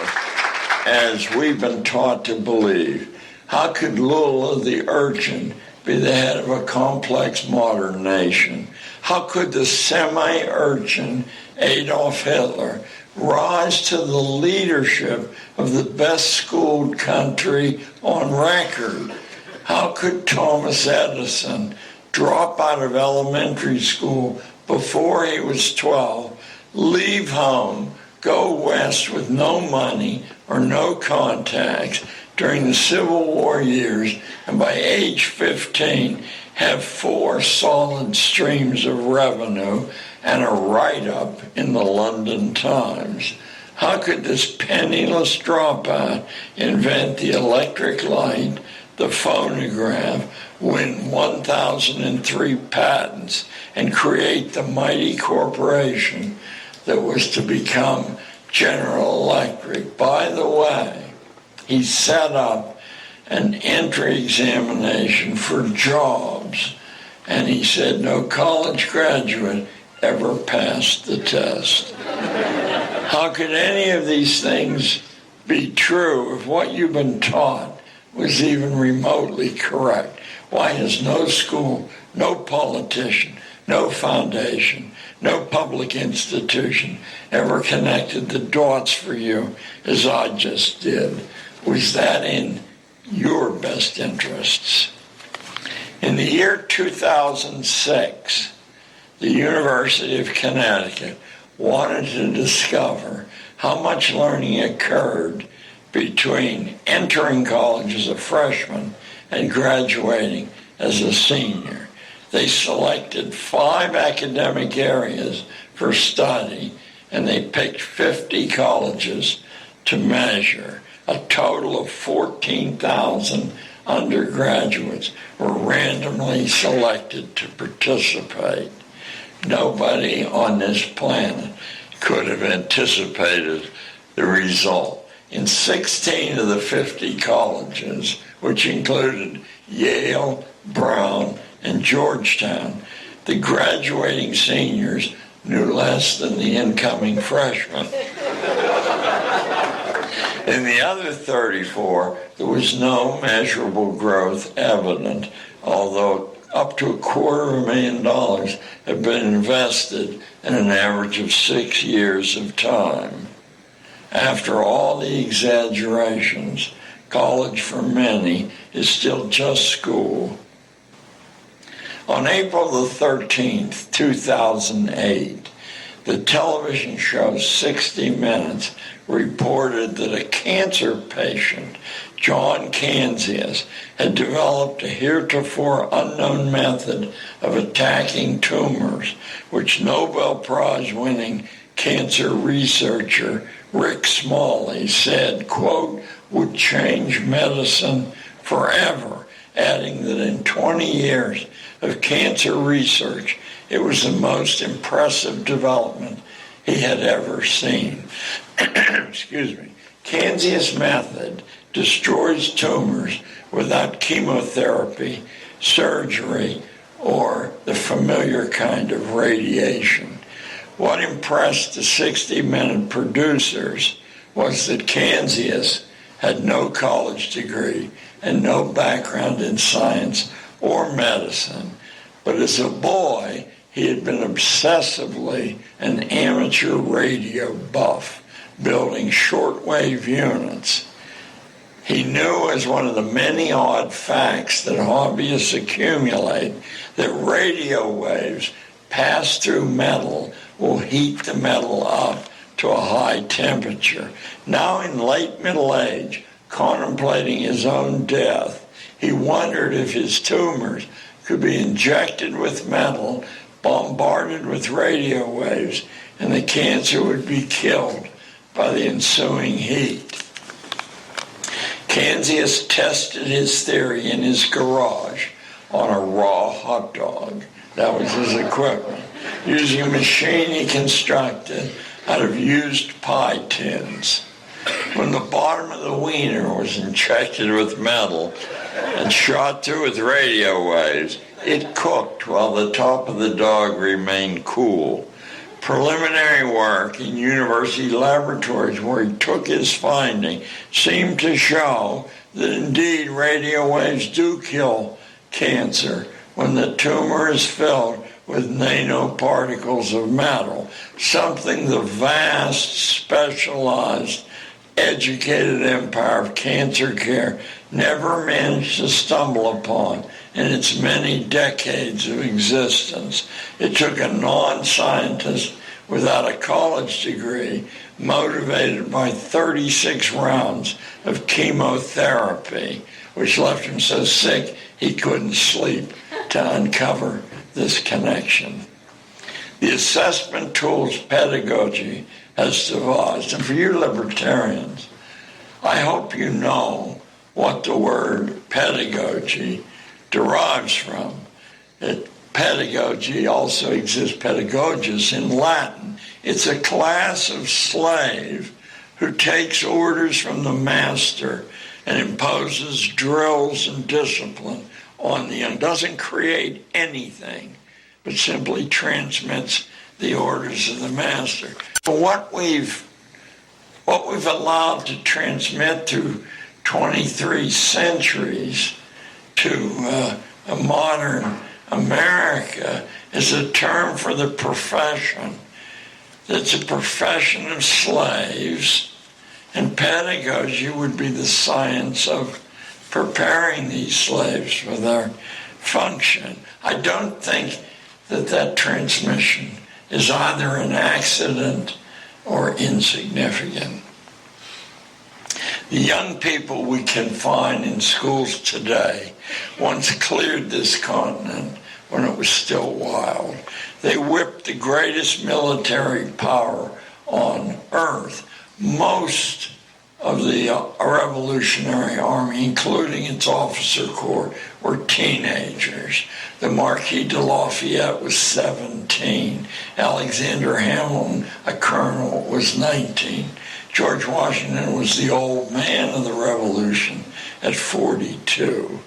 as we've been taught to believe, how could Lula the urchin be the head of a complex modern nation? How could the semi-urchin Adolf Hitler rise to the leadership of the best-schooled country on record? How could Thomas Edison drop out of elementary school before he was 12, leave home, go west with no money or no contacts during the Civil War years, and by age 15 have 4 solid streams of revenue and a write-up in the London Times? How could this penniless dropout invent the electric light, the phonograph, win 1,003 patents, and create the mighty corporation that was to become General Electric? By the way, he set up an entry examination for jobs, and he said no college graduate ever passed the test. How could any of these things be true if what you've been taught was even remotely correct? Why has no school, no politician, no foundation, no public institution ever connected the dots for you as I just did? Was that in your best interests? In the year 2006, the University of Connecticut wanted to discover how much learning occurred between entering college as a freshman and graduating as a senior. They selected 5 academic areas for study, and they picked 50 colleges to measure. A total of 14,000 undergraduates were randomly selected to participate. Nobody on this planet could have anticipated the result. In 16 of the 50 colleges, which included Yale, Brown, and Georgetown, the graduating seniors knew less than the incoming freshmen. In the other 34, there was no measurable growth evident, although up to $250,000 have been invested in an average of 6 years of time. After all the exaggerations, college for many is still just school. On April the 13th, 2008, the television show 60 Minutes reported that a cancer patient, John Canzias, had developed a heretofore unknown method of attacking tumors, which Nobel Prize-winning cancer researcher Rick Smalley said, quote, would change medicine forever, adding that in 20 years of cancer research, it was the most impressive development he had ever seen. Excuse me. Canzias' method destroys tumors without chemotherapy, surgery, or the familiar kind of radiation. What impressed the 60-Minute producers was that Canzias had no college degree, and no background in science or medicine. But as a boy, he had been obsessively an amateur radio buff, building shortwave units. He knew, as one of the many odd facts that hobbyists accumulate, that radio waves passed through metal will heat the metal up to a high temperature. Now in late middle age, contemplating his own death, he wondered if his tumors could be injected with metal, bombarded with radio waves, and the cancer would be killed by the ensuing heat. Canzius tested his theory in his garage on a raw hot dog. That was his equipment, using a machine he constructed out of used pie tins. When the bottom of the wiener was injected with metal and shot through with radio waves, it cooked while the top of the dog remained cool. Preliminary work in university laboratories where he took his finding seemed to show that indeed radio waves do kill cancer when the tumor is filled with nanoparticles of metal, something the vast, specialized, educated empire of cancer care never managed to stumble upon in its many decades of existence. It took a non-scientist without a college degree, motivated by 36 rounds of chemotherapy, which left him so sick he couldn't sleep, to uncover this connection. The assessment tools pedagogy has devised, and for you libertarians, I hope you know what the word pedagogy derives from. Pedagogy also exists, pedagogus, in Latin. It's a class of slave who takes orders from the master and imposes drills and discipline on the young. Doesn't create anything, but simply transmits the orders of the master. But what we've allowed to transmit through 23 centuries to a modern America is a term for the profession. It's a profession of slaves, and pedagogy would be the science of preparing these slaves for their function. I don't think that transmission is either an accident or insignificant. The young people we can find in schools today once cleared this continent when it was still wild. They whipped the greatest military power on earth. Most of the Revolutionary Army, including its officer corps, were teenagers. The Marquis de Lafayette was 17. Alexander Hamilton, a colonel, was 19. George Washington was the old man of the Revolution at 42.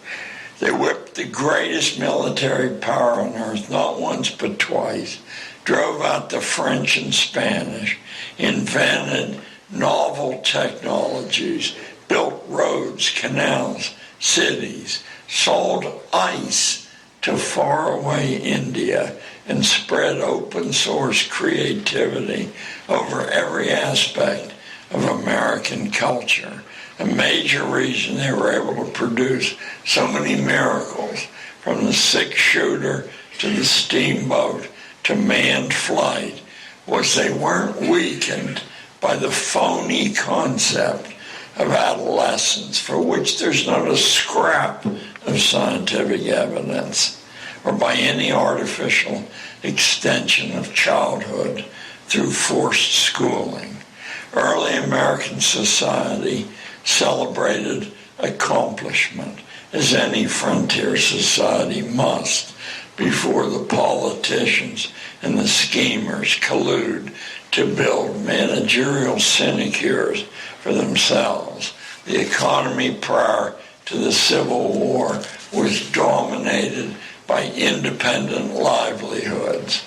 They whipped the greatest military power on earth, not once but twice, drove out the French and Spanish, invented novel technologies, built roads, canals, cities, sold ice to faraway India, and spread open source creativity over every aspect of American culture. A major reason they were able to produce so many miracles, from the six-shooter to the steamboat to manned flight, was they weren't weakened by the phony concept of adolescence, for which there's not a scrap of scientific evidence, or by any artificial extension of childhood through forced schooling. Early American society celebrated accomplishment, as any frontier society must, before the politicians and the schemers collude to build managerial sinecures for themselves. The economy prior to the Civil War was dominated by independent livelihoods.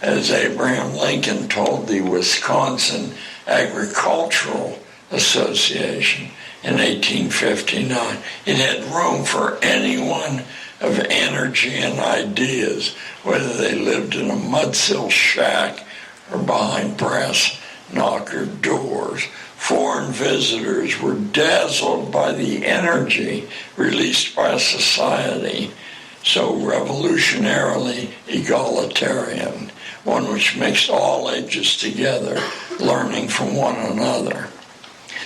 As Abraham Lincoln told the Wisconsin Agricultural Association, in 1859. It had room for anyone of energy and ideas, whether they lived in a mud-sill shack or behind brass knocker doors. Foreign visitors were dazzled by the energy released by a society so revolutionarily egalitarian, one which mixed all ages together, learning from one another.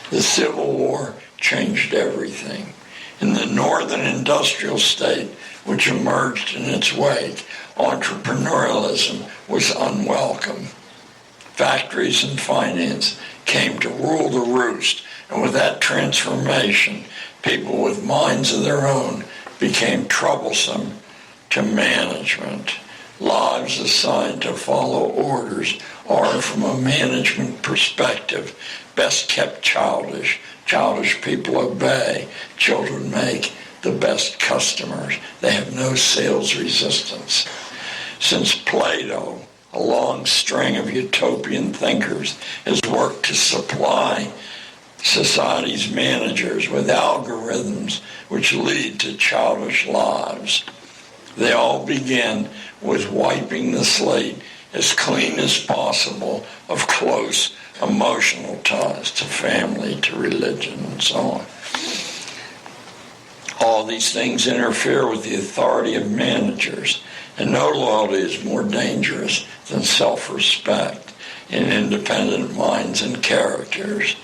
The Civil War changed everything. In the northern industrial state, which emerged in its wake, entrepreneurialism was unwelcome. Factories and finance came to rule the roost, and with that transformation, people with minds of their own became troublesome to management. Lives assigned to follow orders are, from a management perspective, best kept childish. Childish people obey. Children make the best customers. They have no sales resistance. Since Plato, a long string of utopian thinkers has worked to supply society's managers with algorithms which lead to childish lives. They all begin with wiping the slate as clean as possible of close emotional ties to family, to religion, and so on. All these things interfere with the authority of managers, and no loyalty is more dangerous than self-respect in independent minds and characters,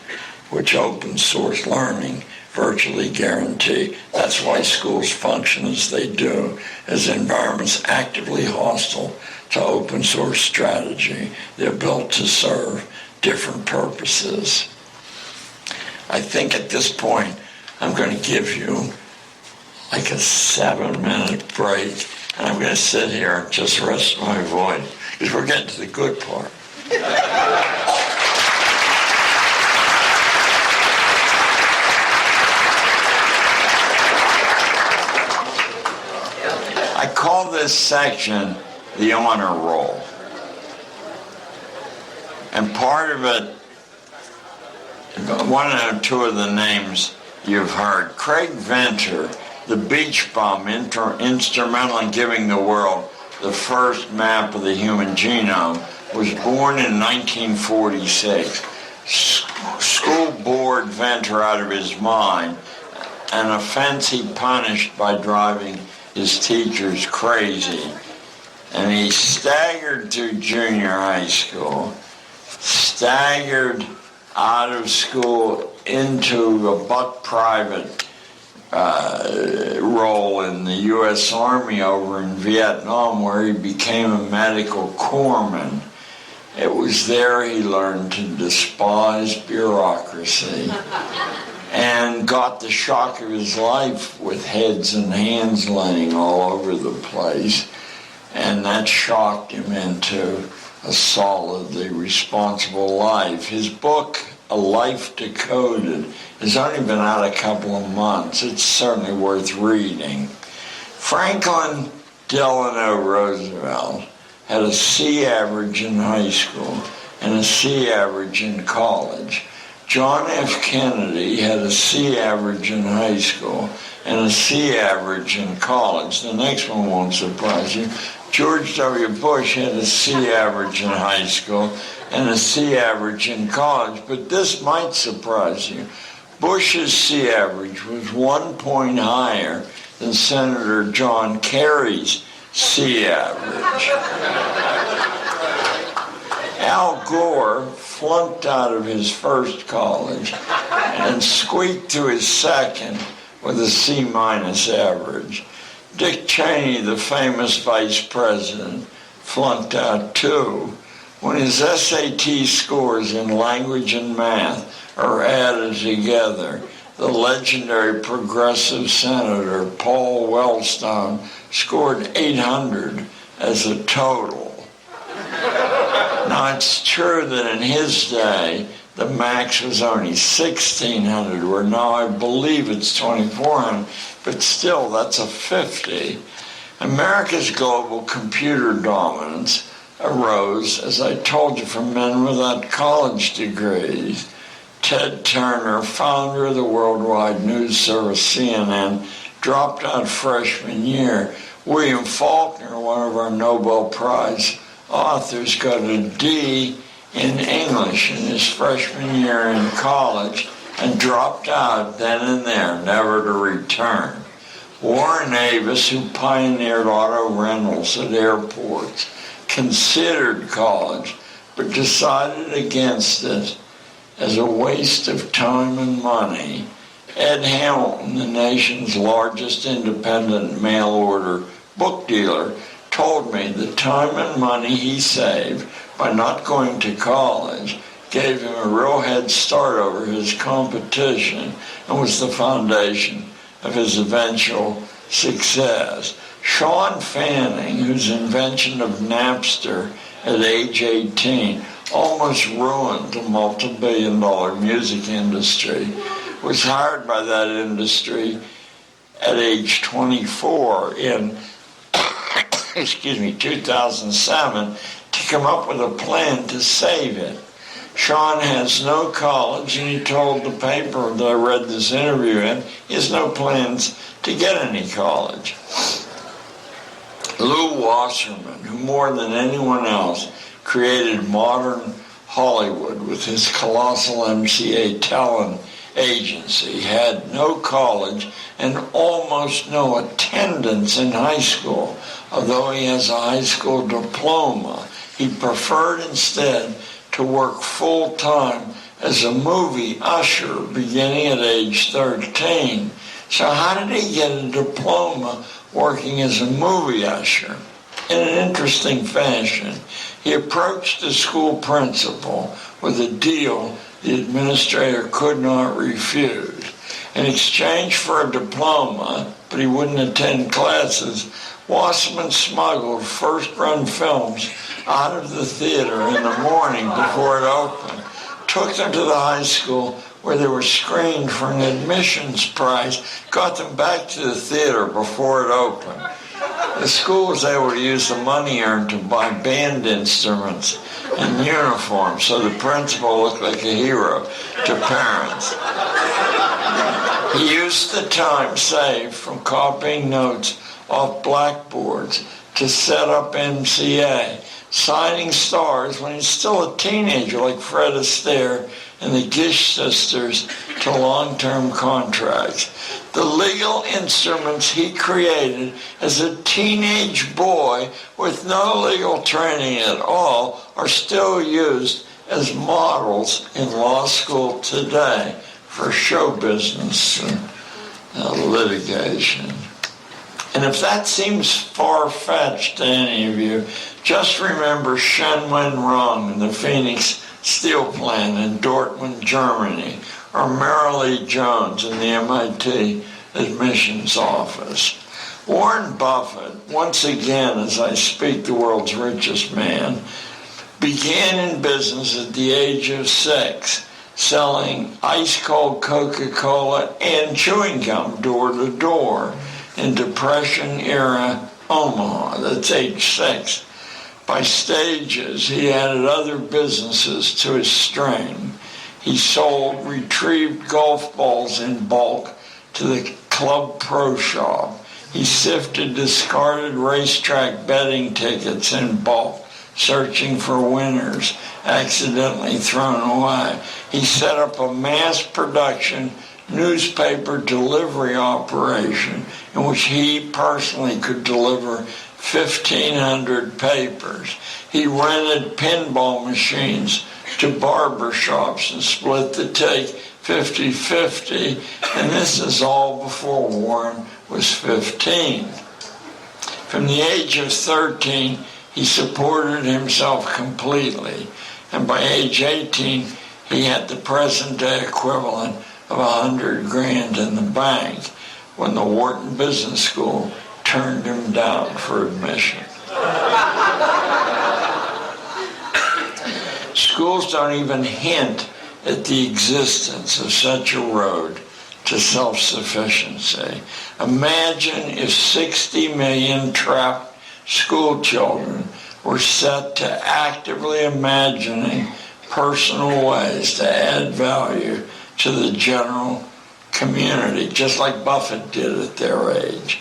which open source learning virtually guarantee. That's why schools function as they do, as environments actively hostile to open source strategy. They're built to serve different purposes. I think at this point I'm going to give you like a 7-minute break, and I'm going to sit here and just rest my voice, because we're getting to the good part. I call this section the honor roll. And part of it, one or two of the names you've heard. Craig Venter, the beach bum, instrumental in giving the world the first map of the human genome, was born in 1946. School bored Venter out of his mind, an offense he punished by driving his teachers crazy. And he staggered through junior high school, staggered out of school into a buck private role in the U.S. Army over in Vietnam, where he became a medical corpsman. It was there he learned to despise bureaucracy and got the shock of his life with heads and hands laying all over the place. And that shocked him into a solidly responsible life. His book, A Life Decoded, has only been out a couple of months. It's certainly worth reading. Franklin Delano Roosevelt had a C average in high school and a C average in college. John F. Kennedy had a C average in high school and a C average in college. The next one won't surprise you. George W. Bush had a C average in high school and a C average in college, but this might surprise you. Bush's C average was 1 point higher than Senator John Kerry's C average. Al Gore flunked out of his first college and squeaked to his second with a C minus average. Dick Cheney, the famous vice president, flunked out too. When his SAT scores in language and math are added together, the legendary progressive senator Paul Wellstone scored 800 as a total. Now, it's true that in his day, the max was only 1,600, where now I believe it's 2,400, but still, that's a 50. America's global computer dominance arose, as I told you, from men without college degrees. Ted Turner, founder of the worldwide news service CNN, dropped out freshman year. William Faulkner, one of our Nobel Prize authors, got a D in English in his freshman year in college and dropped out then and there, never to return. Warren Avis, who pioneered auto rentals at airports, considered college, but decided against it as a waste of time and money. Ed Hamilton, the nation's largest independent mail-order book dealer, told me the time and money he saved by not going to college gave him a real head start over his competition and was the foundation of his eventual success. Sean Fanning, whose invention of Napster at age 18 almost ruined the multi-billion-dollar music industry, was hired by that industry at age 24 in 2007 to come up with a plan to save it. Sean has no college, and he told the paper that I read this interview in, he has no plans to get any college. Lew Wasserman, who more than anyone else created modern Hollywood with his colossal MCA talent agency, had no college and almost no attendance in high school. Although he has a high school diploma, he preferred instead to work full-time as a movie usher beginning at age 13. So how did he get a diploma working as a movie usher? In an interesting fashion, he approached the school principal with a deal the administrator could not refuse. In exchange for a diploma, but he wouldn't attend classes, Wasserman smuggled first-run films out of the theater in the morning before it opened, took them to the high school where they were screened for an admissions price, got them back to the theater before it opened. The school was able to use the money earned to buy band instruments and uniforms, so the principal looked like a hero to parents. He used the time saved from copying notes off blackboards to set up MCA, signing stars when he's still a teenager like Fred Astaire and the Gish sisters to long-term contracts. The legal instruments he created as a teenage boy with no legal training at all are still used as models in law school today for show business and litigation. And if that seems far-fetched to any of you, just remember Shen Wen-rong and the Phoenix steel plant in Dortmund, Germany, or Marilee Jones in the MIT admissions office. Warren Buffett, once again, as I speak, the world's richest man, began in business at the age of 6, selling ice-cold Coca-Cola and chewing gum door to door in Depression-era Omaha. That's age 6. By stages, he added other businesses to his string. He sold retrieved golf balls in bulk to the Club Pro Shop. He sifted discarded racetrack betting tickets in bulk, searching for winners accidentally thrown away. He set up a mass production newspaper delivery operation in which he personally could deliver 1,500 papers. He rented pinball machines to barber shops and split the take 50-50, and this is all before Warren was 15. From the age of 13, he supported himself completely, and by age 18, he had the present-day equivalent of $100,000 in the bank when the Wharton Business School turned him down for admission. Schools don't even hint at the existence of such a road to self-sufficiency. Imagine if 60 million trapped school children were set to actively imagining personal ways to add value to the general community, just like Buffett did at their age.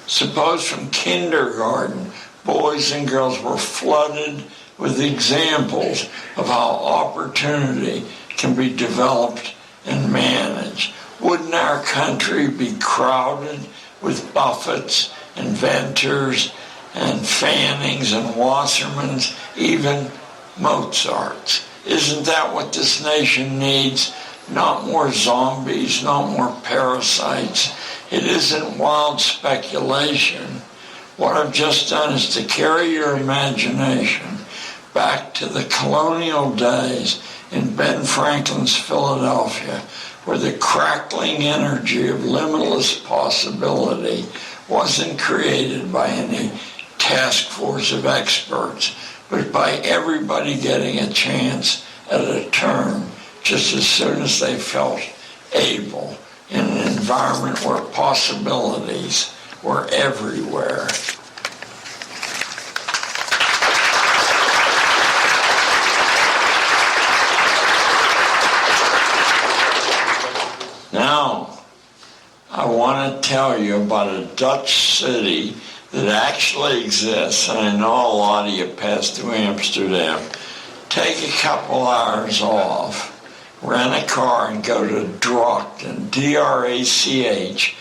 Suppose from kindergarten, boys and girls were flooded with examples of how opportunity can be developed and managed. Wouldn't our country be crowded with Buffetts, inventors, and Fannings and Wassermans, even Mozarts? Isn't that what this nation needs? Not more zombies, not more parasites. It isn't wild speculation. What I've just done is to carry your imagination back to the colonial days in Ben Franklin's Philadelphia, where the crackling energy of limitless possibility wasn't created by any task force of experts, but by everybody getting a chance at a turn just as soon as they felt able, in an environment where possibilities were everywhere. Now, I want to tell you about a Dutch city that actually exists, and I know a lot of you passed through Amsterdam. Take a couple hours off, rent a car, and go to Drachten, D-R-A-C-H-T-E-N.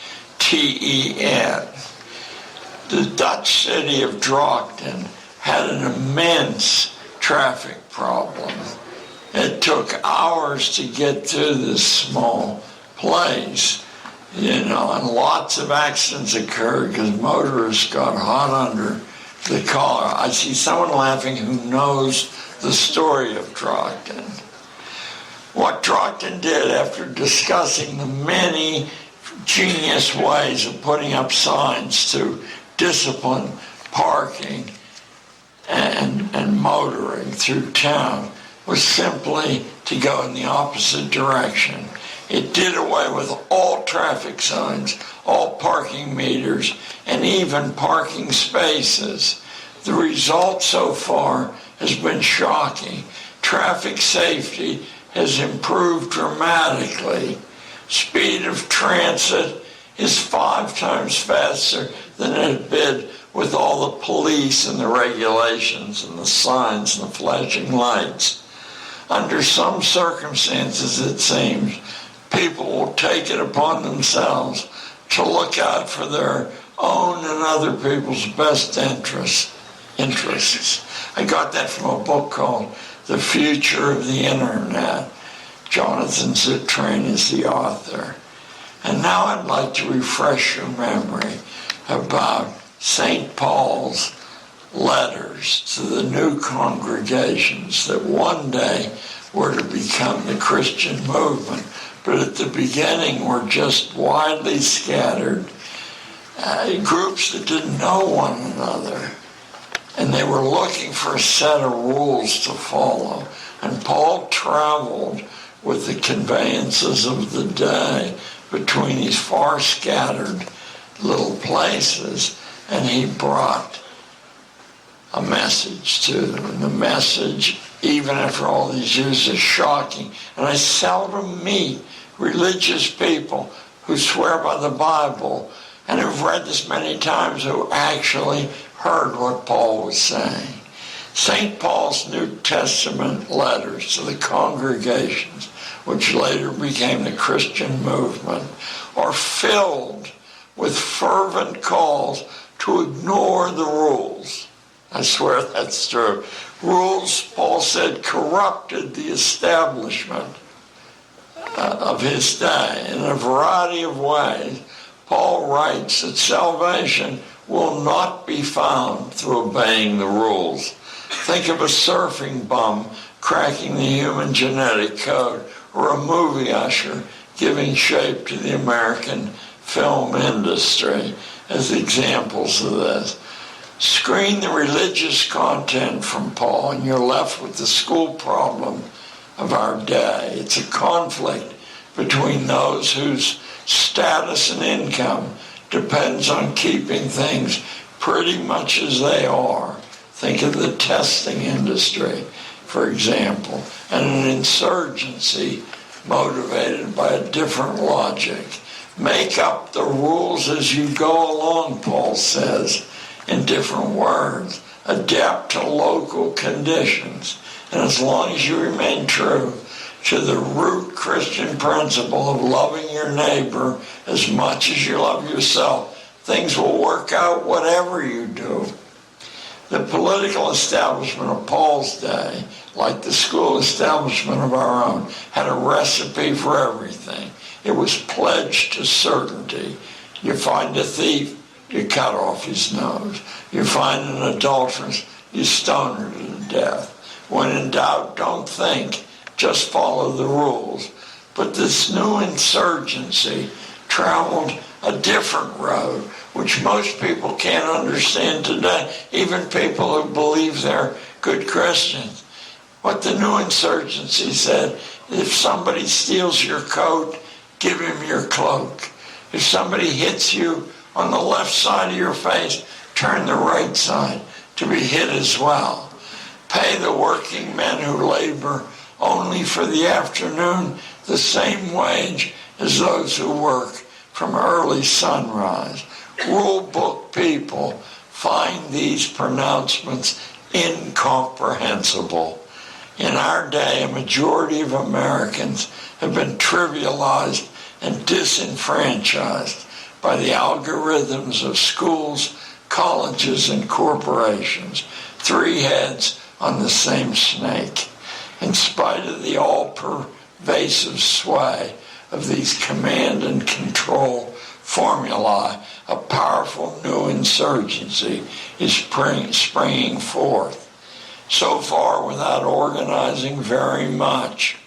The Dutch city of Drachten had an immense traffic problem. It took hours to get through this small place, and lots of accidents occurred because motorists got hot under the collar. I see someone laughing who knows the story of Drachten. What Drachten did, after discussing the many genius ways of putting up signs to discipline parking and motoring through town, was simply to go in the opposite direction. It did away with all traffic signs, all parking meters, and even parking spaces. The result so far has been shocking. Traffic safety has improved dramatically. Speed of transit is 5 times faster than it had been with all the police and the regulations and the signs and the flashing lights. Under some circumstances, it seems, people will take it upon themselves to look out for their own and other people's best interests. I got that from a book called The Future of the Internet. Jonathan Zittrain is the author. And now I'd like to refresh your memory about St. Paul's letters to the new congregations that one day were to become the Christian movement, but at the beginning were just widely scattered groups that didn't know one another. And they were looking for a set of rules to follow. And Paul traveled with the conveyances of the day between these far scattered little places, and he brought a message to them. And the message, even after all these years, is shocking. And I seldom meet religious people who swear by the Bible and who've read this many times who actually heard what Paul was saying. St. Paul's New Testament letters to the congregations, which later became the Christian movement, are filled with fervent calls to ignore the rules. I swear that's true. Rules, Paul said, corrupted the establishment of his day in a variety of ways. Paul writes that salvation will not be found through obeying the rules. Think of a surfing bum cracking the human genetic code, or a movie usher giving shape to the American film industry as examples of this. Screen the religious content from Paul, and you're left with the school problem of our day. It's a conflict between those whose status and income depends on keeping things pretty much as they are. Think of the testing industry. for example, and an insurgency motivated by a different logic. Make up the rules as you go along, Paul says, in different words. Adapt to local conditions. And as long as you remain true to the root Christian principle of loving your neighbor as much as you love yourself, things will work out whatever you do. The political establishment of Paul's day, like the school establishment of our own, had a recipe for everything. It was pledged to certainty. You find a thief, you cut off his nose. You find an adulteress, you stone her to death. When in doubt, don't think, just follow the rules. But this new insurgency traveled a different road, which most people can't understand today, even people who believe they're good Christians. What the new insurgency said, if somebody steals your coat, give him your cloak. If somebody hits you on the left side of your face, turn the right side to be hit as well. Pay the working men who labor only for the afternoon the same wage as those who work from early sunrise. Rule book people find these pronouncements incomprehensible. In our day, a majority of Americans have been trivialized and disenfranchised by the algorithms of schools, colleges, and corporations. Three heads on the same snake. In spite of the all-pervasive sway of these command and control formulae, a powerful new insurgency is springing forth. So far, without organizing very much,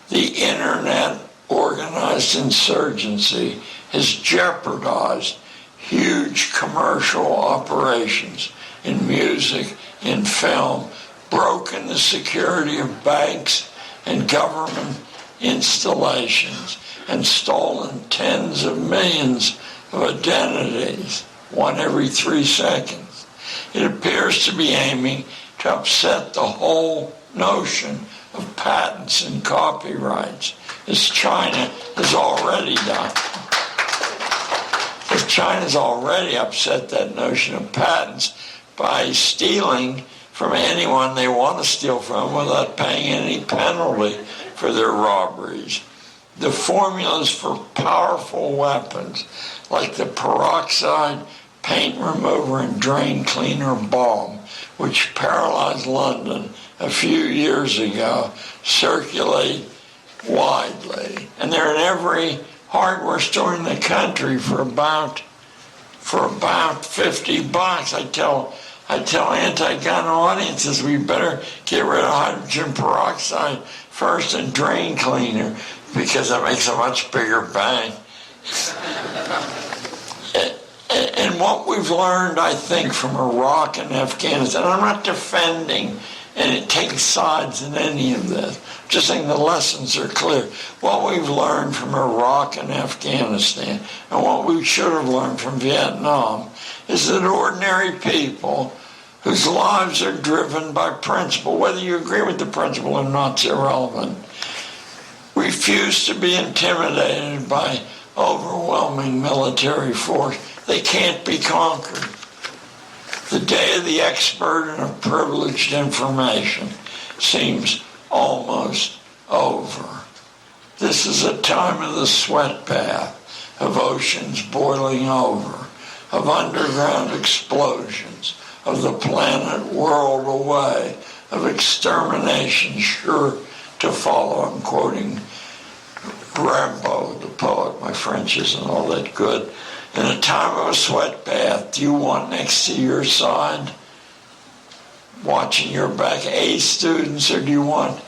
the internet organized insurgency has jeopardized huge commercial operations in music, in film, broken the security of banks and government installations, and stolen tens of millions of identities, one every 3 seconds. It appears to be aiming to upset the whole notion of patents and copyrights, as China has already done. As China's already upset that notion of patents by stealing from anyone they want to steal from without paying any penalty for their robberies. The formulas for powerful weapons like the peroxide, paint remover, and drain cleaner bomb, which paralyzed London a few years ago, circulate widely. And they're in every hardware store in the country for about $50. I tell anti-gun audiences we better get rid of hydrogen peroxide first and drain cleaner because that makes a much bigger bang. And what we've learned, I think, from Iraq and Afghanistan, I'm not defending and it takes sides in any of this. Just saying the lessons are clear. What we've learned from Iraq and Afghanistan, and what we should have learned from Vietnam, is that ordinary people whose lives are driven by principle, whether you agree with the principle or not, is irrelevant, refuse to be intimidated by overwhelming military force. They can't be conquered. The day of the expert and of privileged information seems almost over. This is a time of the sweat bath, of oceans boiling over, of underground explosions, of the planet whirled away, of extermination sure to follow. I'm quoting Rimbaud, the poet. My French isn't all that good. In a time of a sweat bath, do you want next to your side, watching your back, A students, or do you want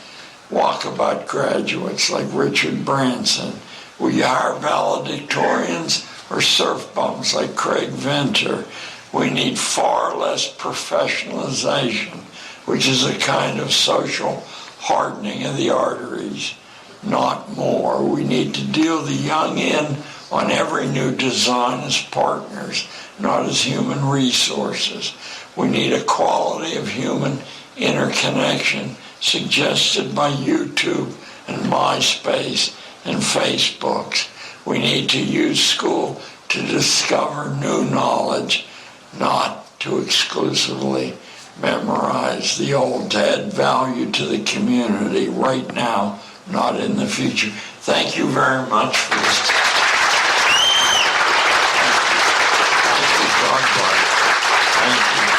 walkabout graduates like Richard Branson? Will you hire valedictorians or surf bums like Craig Venter? We need far less professionalization, which is a kind of social hardening of the arteries, not more. We need to deal the young in on every new design as partners, not as human resources. We need a quality of human interconnection suggested by YouTube and MySpace and Facebook. We need to use school to discover new knowledge, not to exclusively memorize the old, to add value to the community right now, not in the future. Thank you very much for this. Thank you. God bless. Thank you.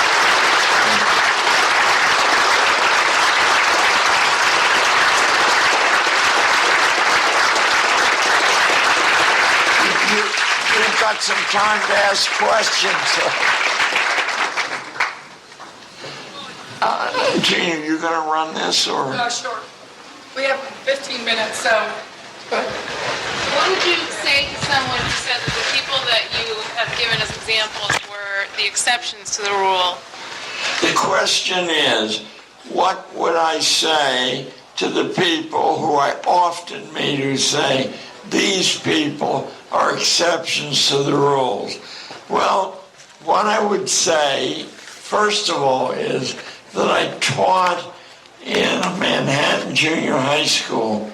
You've got some time to ask questions. Gina, you going to run this or? Sure. We have 15 minutes, so. What would you say to someone who said that the people that you have given as examples were the exceptions to the rule? The question is, what would I say to the people who I often meet who say, these people are exceptions to the rules? Well, what I would say, first of all, is that I taught in a Manhattan junior high school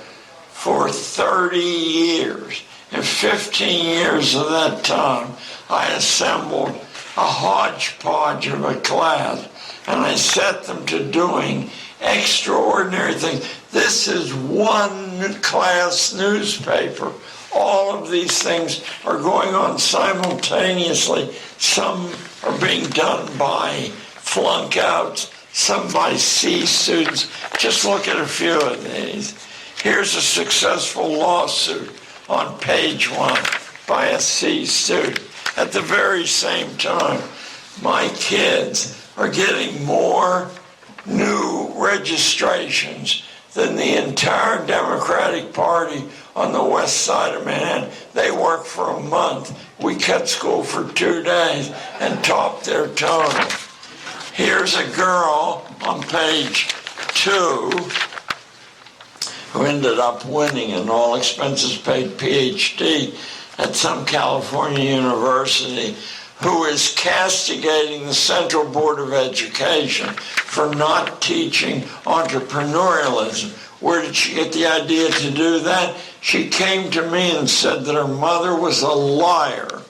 for 30 years. In 15 years of that time, I assembled a hodgepodge of a class, and I set them to doing extraordinary things. This is one class newspaper. All of these things are going on simultaneously. Some are being done by flunk-outs, some by C students. Just look at a few of these. Here's a successful lawsuit on page 1 by a C student. At the very same time, my kids are getting more new registrations than the entire Democratic Party on the west side of Manhattan. They work for a month. We cut school for 2 days and topped their total. Here's a girl on page 2 who ended up winning an all-expenses-paid PhD at some California university, who is castigating the Central Board of Education for not teaching entrepreneurialism. Where did she get the idea to do that? She came to me and said that her mother was a liar,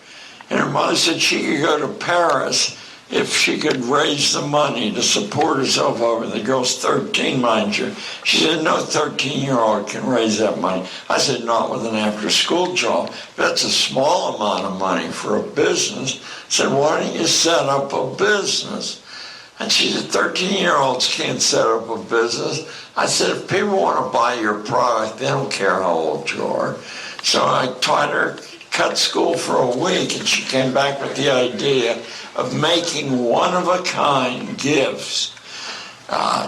and her mother said she could go to Paris if she could raise the money to support herself over. The girl's 13, mind you. She said, no 13-year-old can raise that money. I said, not with an after-school job. That's a small amount of money for a business. I said, why don't you set up a business? And she said, 13-year-olds can't set up a business. I said, if people want to buy your product, they don't care how old you are. So I taught her, cut school for a week, and she came back with the idea of making one-of-a-kind gifts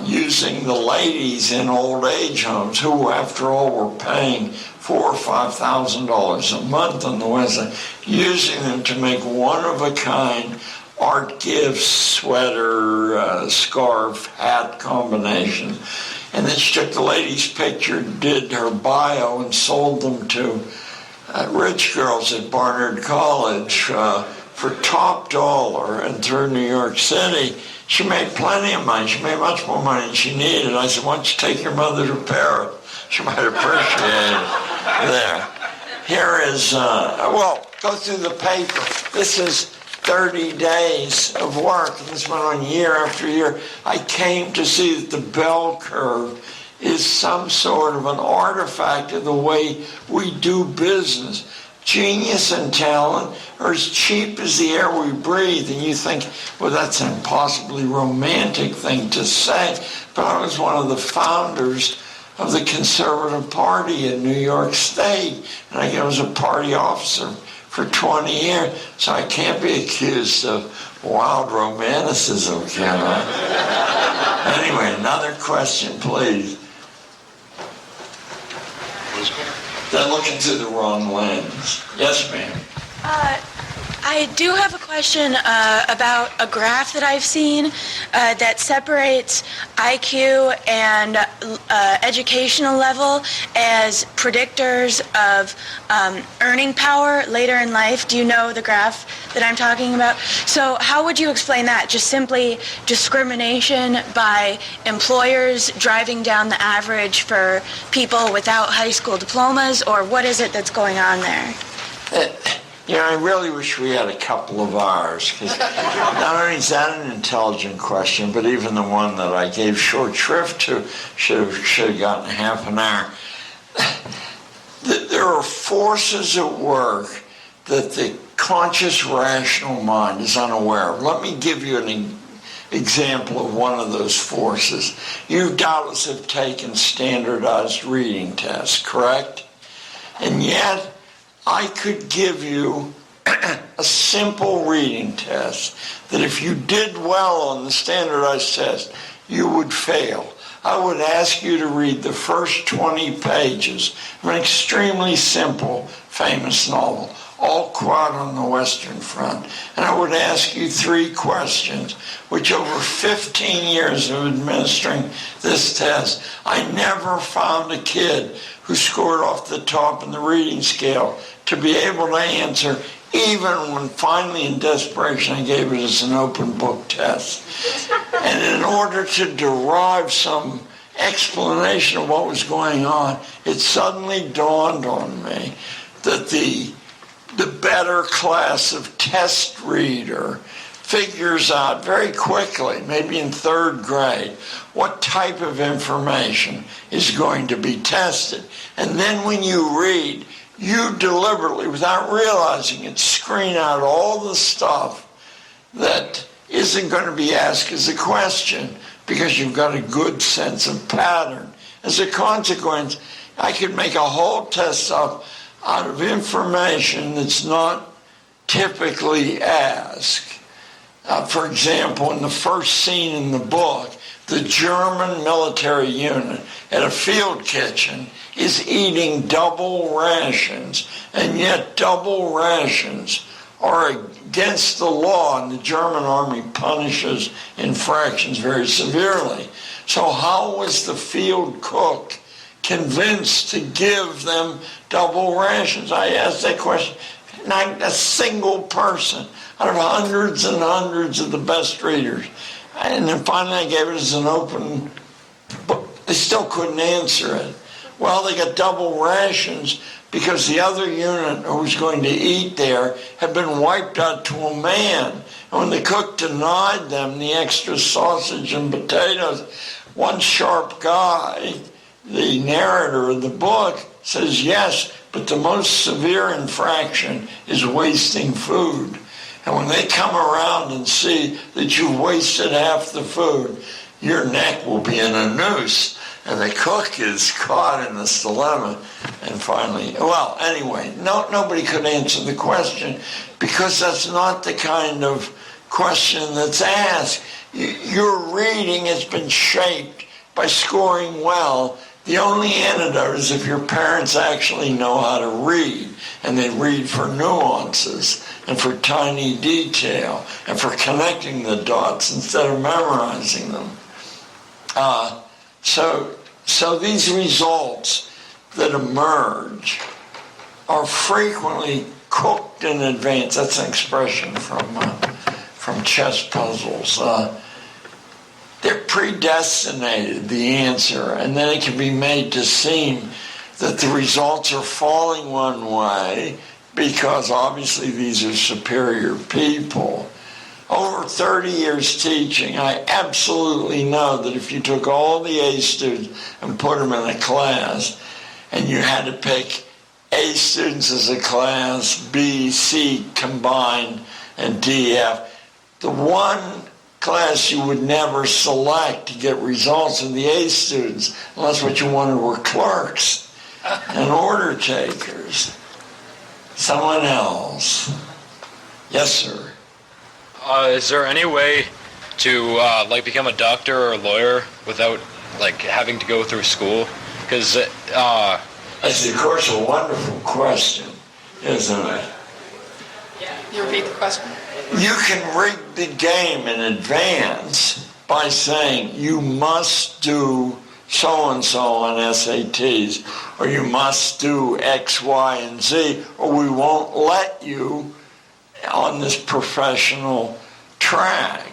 using the ladies in old age homes who, after all, were paying $4,000 or $5,000 a month on the West Side, using them to make one-of-a-kind art gifts, sweater, scarf, hat combinations. And then she took the lady's picture, did her bio, and sold them to rich girls at Barnard College for top dollar. And through New York City, she made plenty of money. She made much more money than she needed. I said, why don't you take your mother to Paris? She might appreciate it. There. Here is, well, go through the paper. This is 30 days of work. This went on year after year. I came to see that the bell curve is some sort of an artifact of the way we do business. Genius and talent are as cheap as the air we breathe, and you think, well, that's an impossibly romantic thing to say, but I was one of the founders of the Conservative Party in New York State, and I was a party officer for 20 years, so I can't be accused of wild romanticism, can I? Anyway, another question, please. They're looking through the wrong lens. Yes, ma'am. I do have a question about a graph that I've seen that separates IQ and educational level as predictors of earning power later in life. Do you know the graph that I'm talking about? So how would you explain that? Just simply discrimination by employers driving down the average for people without high school diplomas, or what is it that's going on there? I really wish we had a couple of hours, because not only is that an intelligent question, but even the one that I gave short shrift to should have gotten half an hour. There are forces at work that the conscious, rational mind is unaware of. Let me give you an example of one of those forces. You doubtless have taken standardized reading tests, correct? And yet, I could give you a simple reading test that if you did well on the standardized test, you would fail. I would ask you to read the first 20 pages of an extremely simple, famous novel, All Quiet on the Western Front. And I would ask you 3 questions, which over 15 years of administering this test, I never found a kid who scored off the top in the reading scale to be able to answer, even when finally in desperation I gave it as an open book test. And in order to derive some explanation of what was going on, it suddenly dawned on me that the better class of test reader figures out very quickly, maybe in 3rd grade, what type of information is going to be tested. And then when you read, you deliberately, without realizing it, screen out all the stuff that isn't going to be asked as a question because you've got a good sense of pattern. As a consequence, I could make a whole test up out of information that's not typically asked. For example, in the first scene in the book, the German military unit at a field kitchen is eating double rations, and yet double rations are against the law, and the German army punishes infractions very severely. So how was the field cook convinced to give them double rations? I asked that question. Not a single person out of hundreds and hundreds of the best readers. And then finally I gave it as an open book. They still couldn't answer it. Well, they got double rations because the other unit who was going to eat there had been wiped out to a man. And when the cook denied them the extra sausage and potatoes, one sharp guy, the narrator of the book, says, yes, but the most severe infraction is wasting food. And when they come around and see that you've wasted half the food, your neck will be in a noose. And the cook is caught in this dilemma. And finally, well, anyway, nobody could answer the question because that's not the kind of question that's asked. Your reading has been shaped by scoring well. The only antidote is if your parents actually know how to read, and they read for nuances and for tiny detail and for connecting the dots instead of memorizing them. So these results that emerge are frequently cooked in advance. That's an expression from chess puzzles. They're predestinated, the answer, and then it can be made to seem that the results are falling one way because obviously these are superior people. Over 30 years teaching, I absolutely know that if you took all the A students and put them in a class and you had to pick A students as a class, B, C combined, and D, F, the one class you would never select to get results in the A students unless what you wanted were clerks and order takers. Someone else. Yes, sir. Is there any way to become a doctor or a lawyer without having to go through school? Because that's of course a wonderful question, isn't it? Yeah. You repeat the question? You can rig the game in advance by saying you must do so-and-so on SATs, or you must do X, Y, and Z, or we won't let you on this professional track.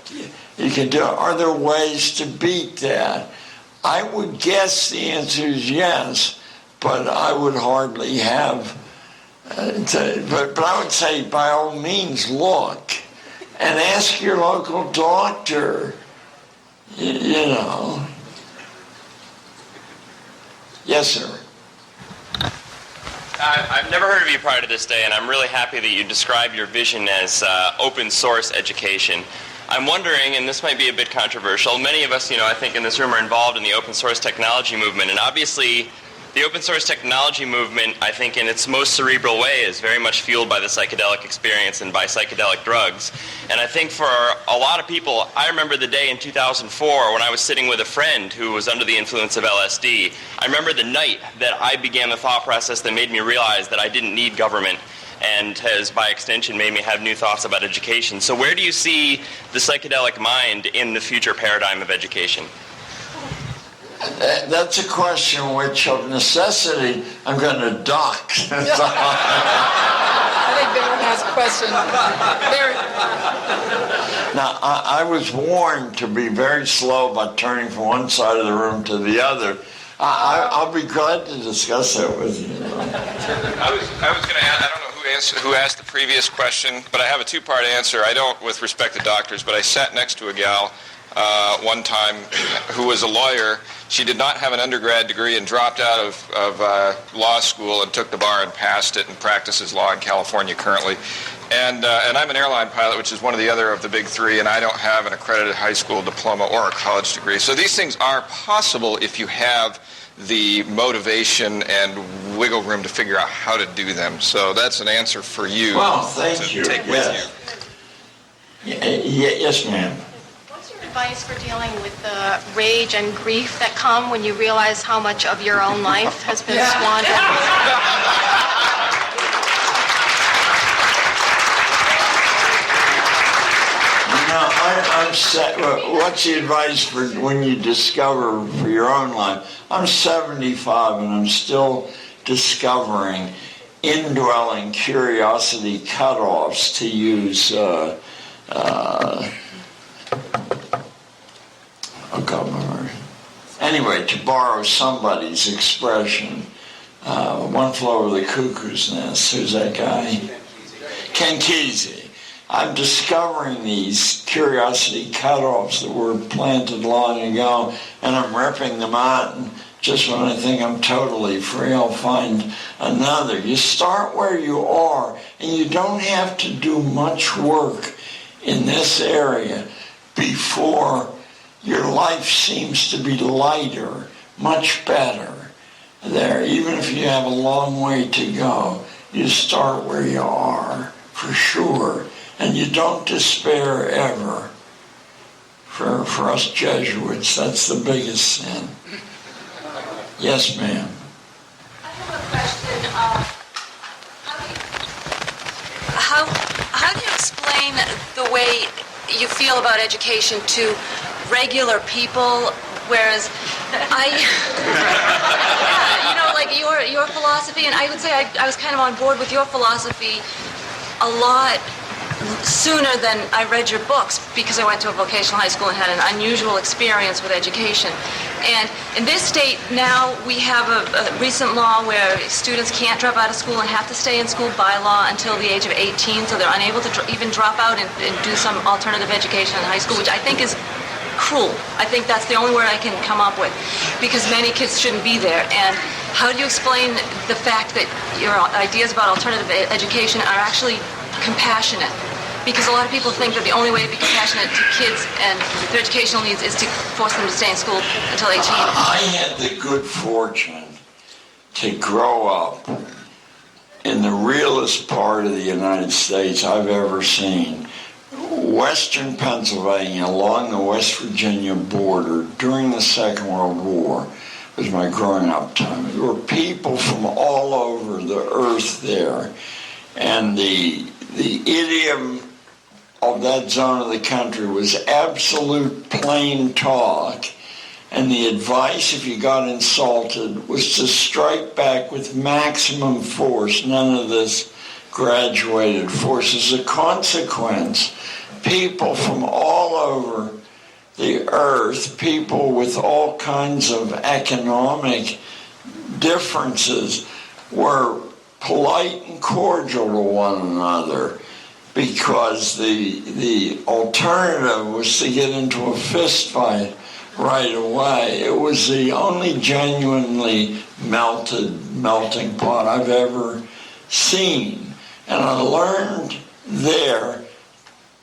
You can do. Are there ways to beat that? I would guess the answer is yes, but I would hardly have. But I would say, by all means, look and ask your local doctor. You know. Yes, sir. I've never heard of you prior to this day, and I'm really happy that you describe your vision as open source education. I'm wondering, and this might be a bit controversial, many of us, I think in this room are involved in the open source technology movement, and obviously the open source technology movement, I think in its most cerebral way, is very much fueled by the psychedelic experience and by psychedelic drugs. And I think for a lot of people, I remember the day in 2004 when I was sitting with a friend who was under the influence of LSD. I remember the night that I began the thought process that made me realize that I didn't need government, and has, by extension, made me have new thoughts about education. So where do you see the psychedelic mind in the future paradigm of education? That's a question which, of necessity, I'm going to duck. I think Barry has a question. Barry. Now, I was warned to be very slow about turning from one side of the room to the other. I'll be glad to discuss that with you. I was going to add, I don't know who asked the previous question, but I have a two-part answer. I don't with respect to doctors, but I sat next to a gal one time who was a lawyer. She did not have an undergrad degree and dropped out of law school and took the bar and passed it and practices law in California currently. And I'm an airline pilot, which is one of the other of the big three, and I don't have an accredited high school diploma or a college degree. So these things are possible if you have the motivation and wiggle room to figure out how to do them. So that's an answer for you. Well, thank you. Take yes. with you. Yes, ma'am. What's your advice for dealing with the rage and grief that come when you realize how much of your own life has been squandered? What's the advice for when you discover for your own life? I'm 75 and I'm still discovering indwelling curiosity cutoffs, to use anyway, to borrow somebody's expression, one flew over the cuckoo's nest. Who's that guy? Ken Kesey. I'm discovering these curiosity cutoffs that were planted long ago, and I'm ripping them out, and just when I think I'm totally free, I'll find another. You start where you are, and you don't have to do much work in this area before your life seems to be lighter, much better there. Even if you have a long way to go, you start where you are, for sure. And you don't despair ever. For us Jesuits, that's the biggest sin. Yes, ma'am. I have a question. How do you explain the way you feel about education to regular people, whereas like your philosophy, and I would say I was kind of on board with your philosophy a lot sooner than I read your books, because I went to a vocational high school and had an unusual experience with education. And in this state now, we have a recent law where students can't drop out of school and have to stay in school by law until the age of 18, so they're unable to even drop out and do some alternative education in high school, which I think is cruel. I think that's the only word I can come up with, because many kids shouldn't be there. And how do you explain the fact that your ideas about alternative education are actually compassionate? Because a lot of people think that the only way to be compassionate to kids and their educational needs is to force them to stay in school until 18. I had the good fortune to grow up in the realest part of the United States I've ever seen. Western Pennsylvania, along the West Virginia border, during the Second World War, was my growing up time. There were people from all over the earth there. And the idiom of that zone of the country was absolute plain talk. And the advice, if you got insulted, was to strike back with maximum force, none of this graduated force. As a consequence, people from all over the earth, people with all kinds of economic differences, were polite and cordial to one another, because the alternative was to get into a fist fight right away. It was the only genuinely melting pot I've ever seen. And I learned there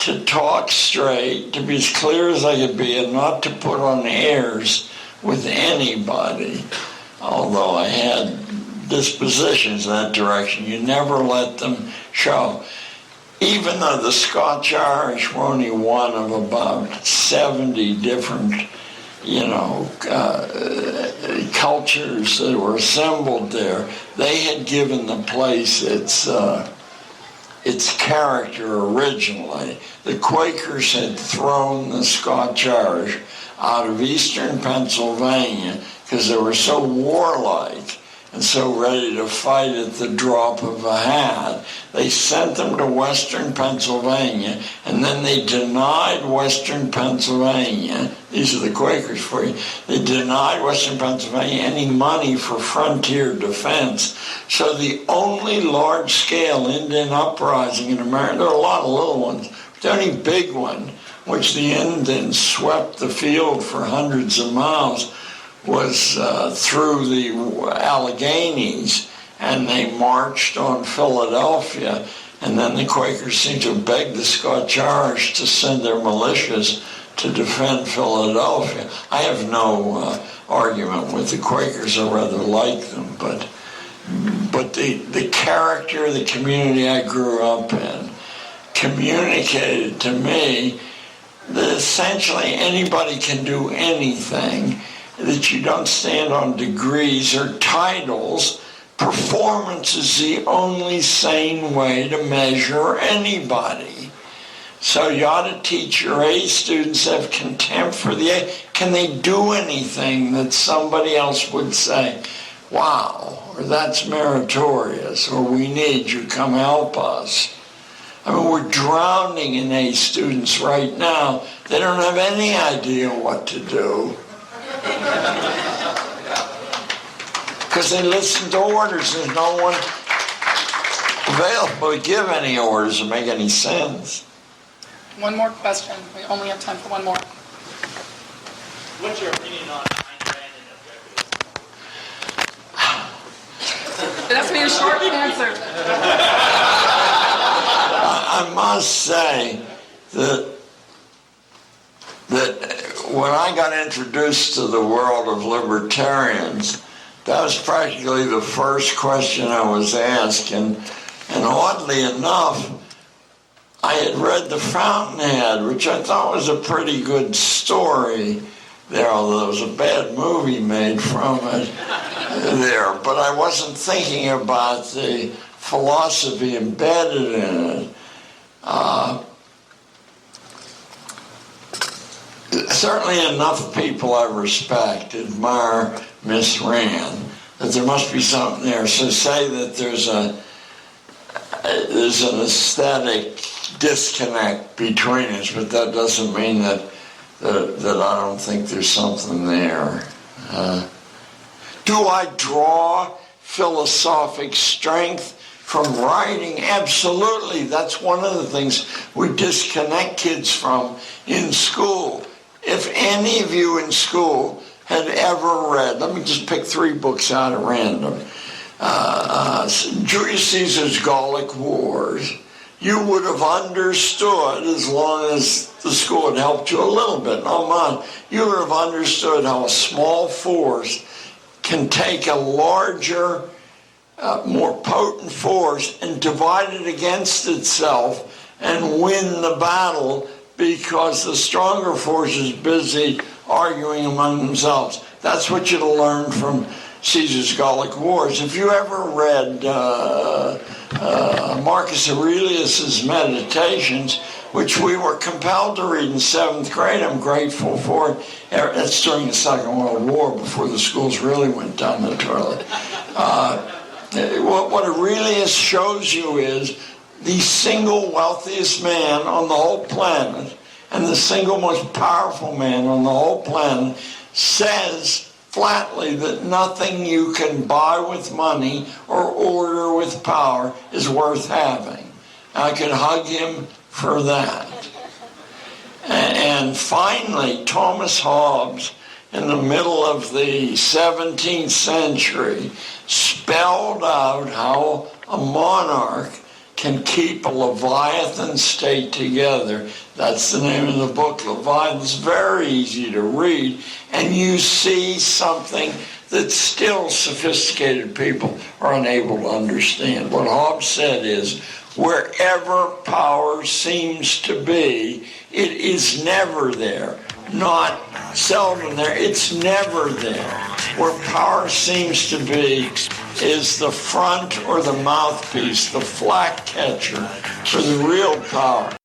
to talk straight, to be as clear as I could be, and not to put on airs with anybody. Although I had dispositions in that direction, you never let them show. Even though the Scotch-Irish were only one of about 70 different, cultures that were assembled there, they had given the place its character originally. The Quakers had thrown the Scotch-Irish out of eastern Pennsylvania because they were so warlike and so ready to fight at the drop of a hat. They sent them to western Pennsylvania, and then they denied western Pennsylvania, these are the Quakers for you, they denied western Pennsylvania any money for frontier defense. So the only large-scale Indian uprising in America, there are a lot of little ones, but the only big one, which the Indians swept the field for hundreds of miles, was through the Alleghenies, and they marched on Philadelphia, and then the Quakers seemed to beg the Scotch-Irish to send their militias to defend Philadelphia. I have no argument with the Quakers, I rather like them, but the character of the community I grew up in communicated to me that essentially anybody can do anything, that you don't stand on degrees or titles. Performance is the only sane way to measure anybody. So you ought to teach your A students have contempt for the A. Can they do anything that somebody else would say, wow, or that's meritorious, or we need you, come help us? I mean, we're drowning in A students right now. They don't have any idea what to do. Because they listen to orders. There's no one available to give any orders or make any sense. One more question. We only have time for one more. What's your opinion on Ayn Rand and objectivism? It has to be a short answer. I must say that when I got introduced to the world of libertarians, that was practically the first question I was asked. And oddly enough, I had read The Fountainhead, which I thought was a pretty good story there, although there was a bad movie made from it there. But I wasn't thinking about the philosophy embedded in it. Certainly enough people I respect admire Miss Rand, that there must be something there. So say that there's an aesthetic disconnect between us, but that doesn't mean that I don't think there's something there. Do I draw philosophic strength from writing? Absolutely. That's one of the things we disconnect kids from in school. If any of you in school had ever read, let me just pick 3 books out at random, Julius Caesar's Gallic Wars, you would have understood, as long as the school had helped you a little bit, not much, you would have understood how a small force can take a larger, more potent force and divide it against itself and win the battle, because the stronger force is busy arguing among themselves. That's what you'll learn from Caesar's Gallic Wars. If you ever read Marcus Aurelius's Meditations, which we were compelled to read in 7th grade, I'm grateful for it. That's during the Second World War, before the schools really went down the toilet. What Aurelius shows you is the single wealthiest man on the whole planet and the single most powerful man on the whole planet says flatly that nothing you can buy with money or order with power is worth having. I could hug him for that. And finally, Thomas Hobbes, in the middle of the 17th century, spelled out how a monarch can keep a Leviathan state together. That's the name of the book, Leviathan. It's very easy to read, and you see something that still sophisticated people are unable to understand. What Hobbes said is, wherever power seems to be, it is never there. Not seldom there, it's never there. Where power seems to be is the front or the mouthpiece, the flag catcher for the real power.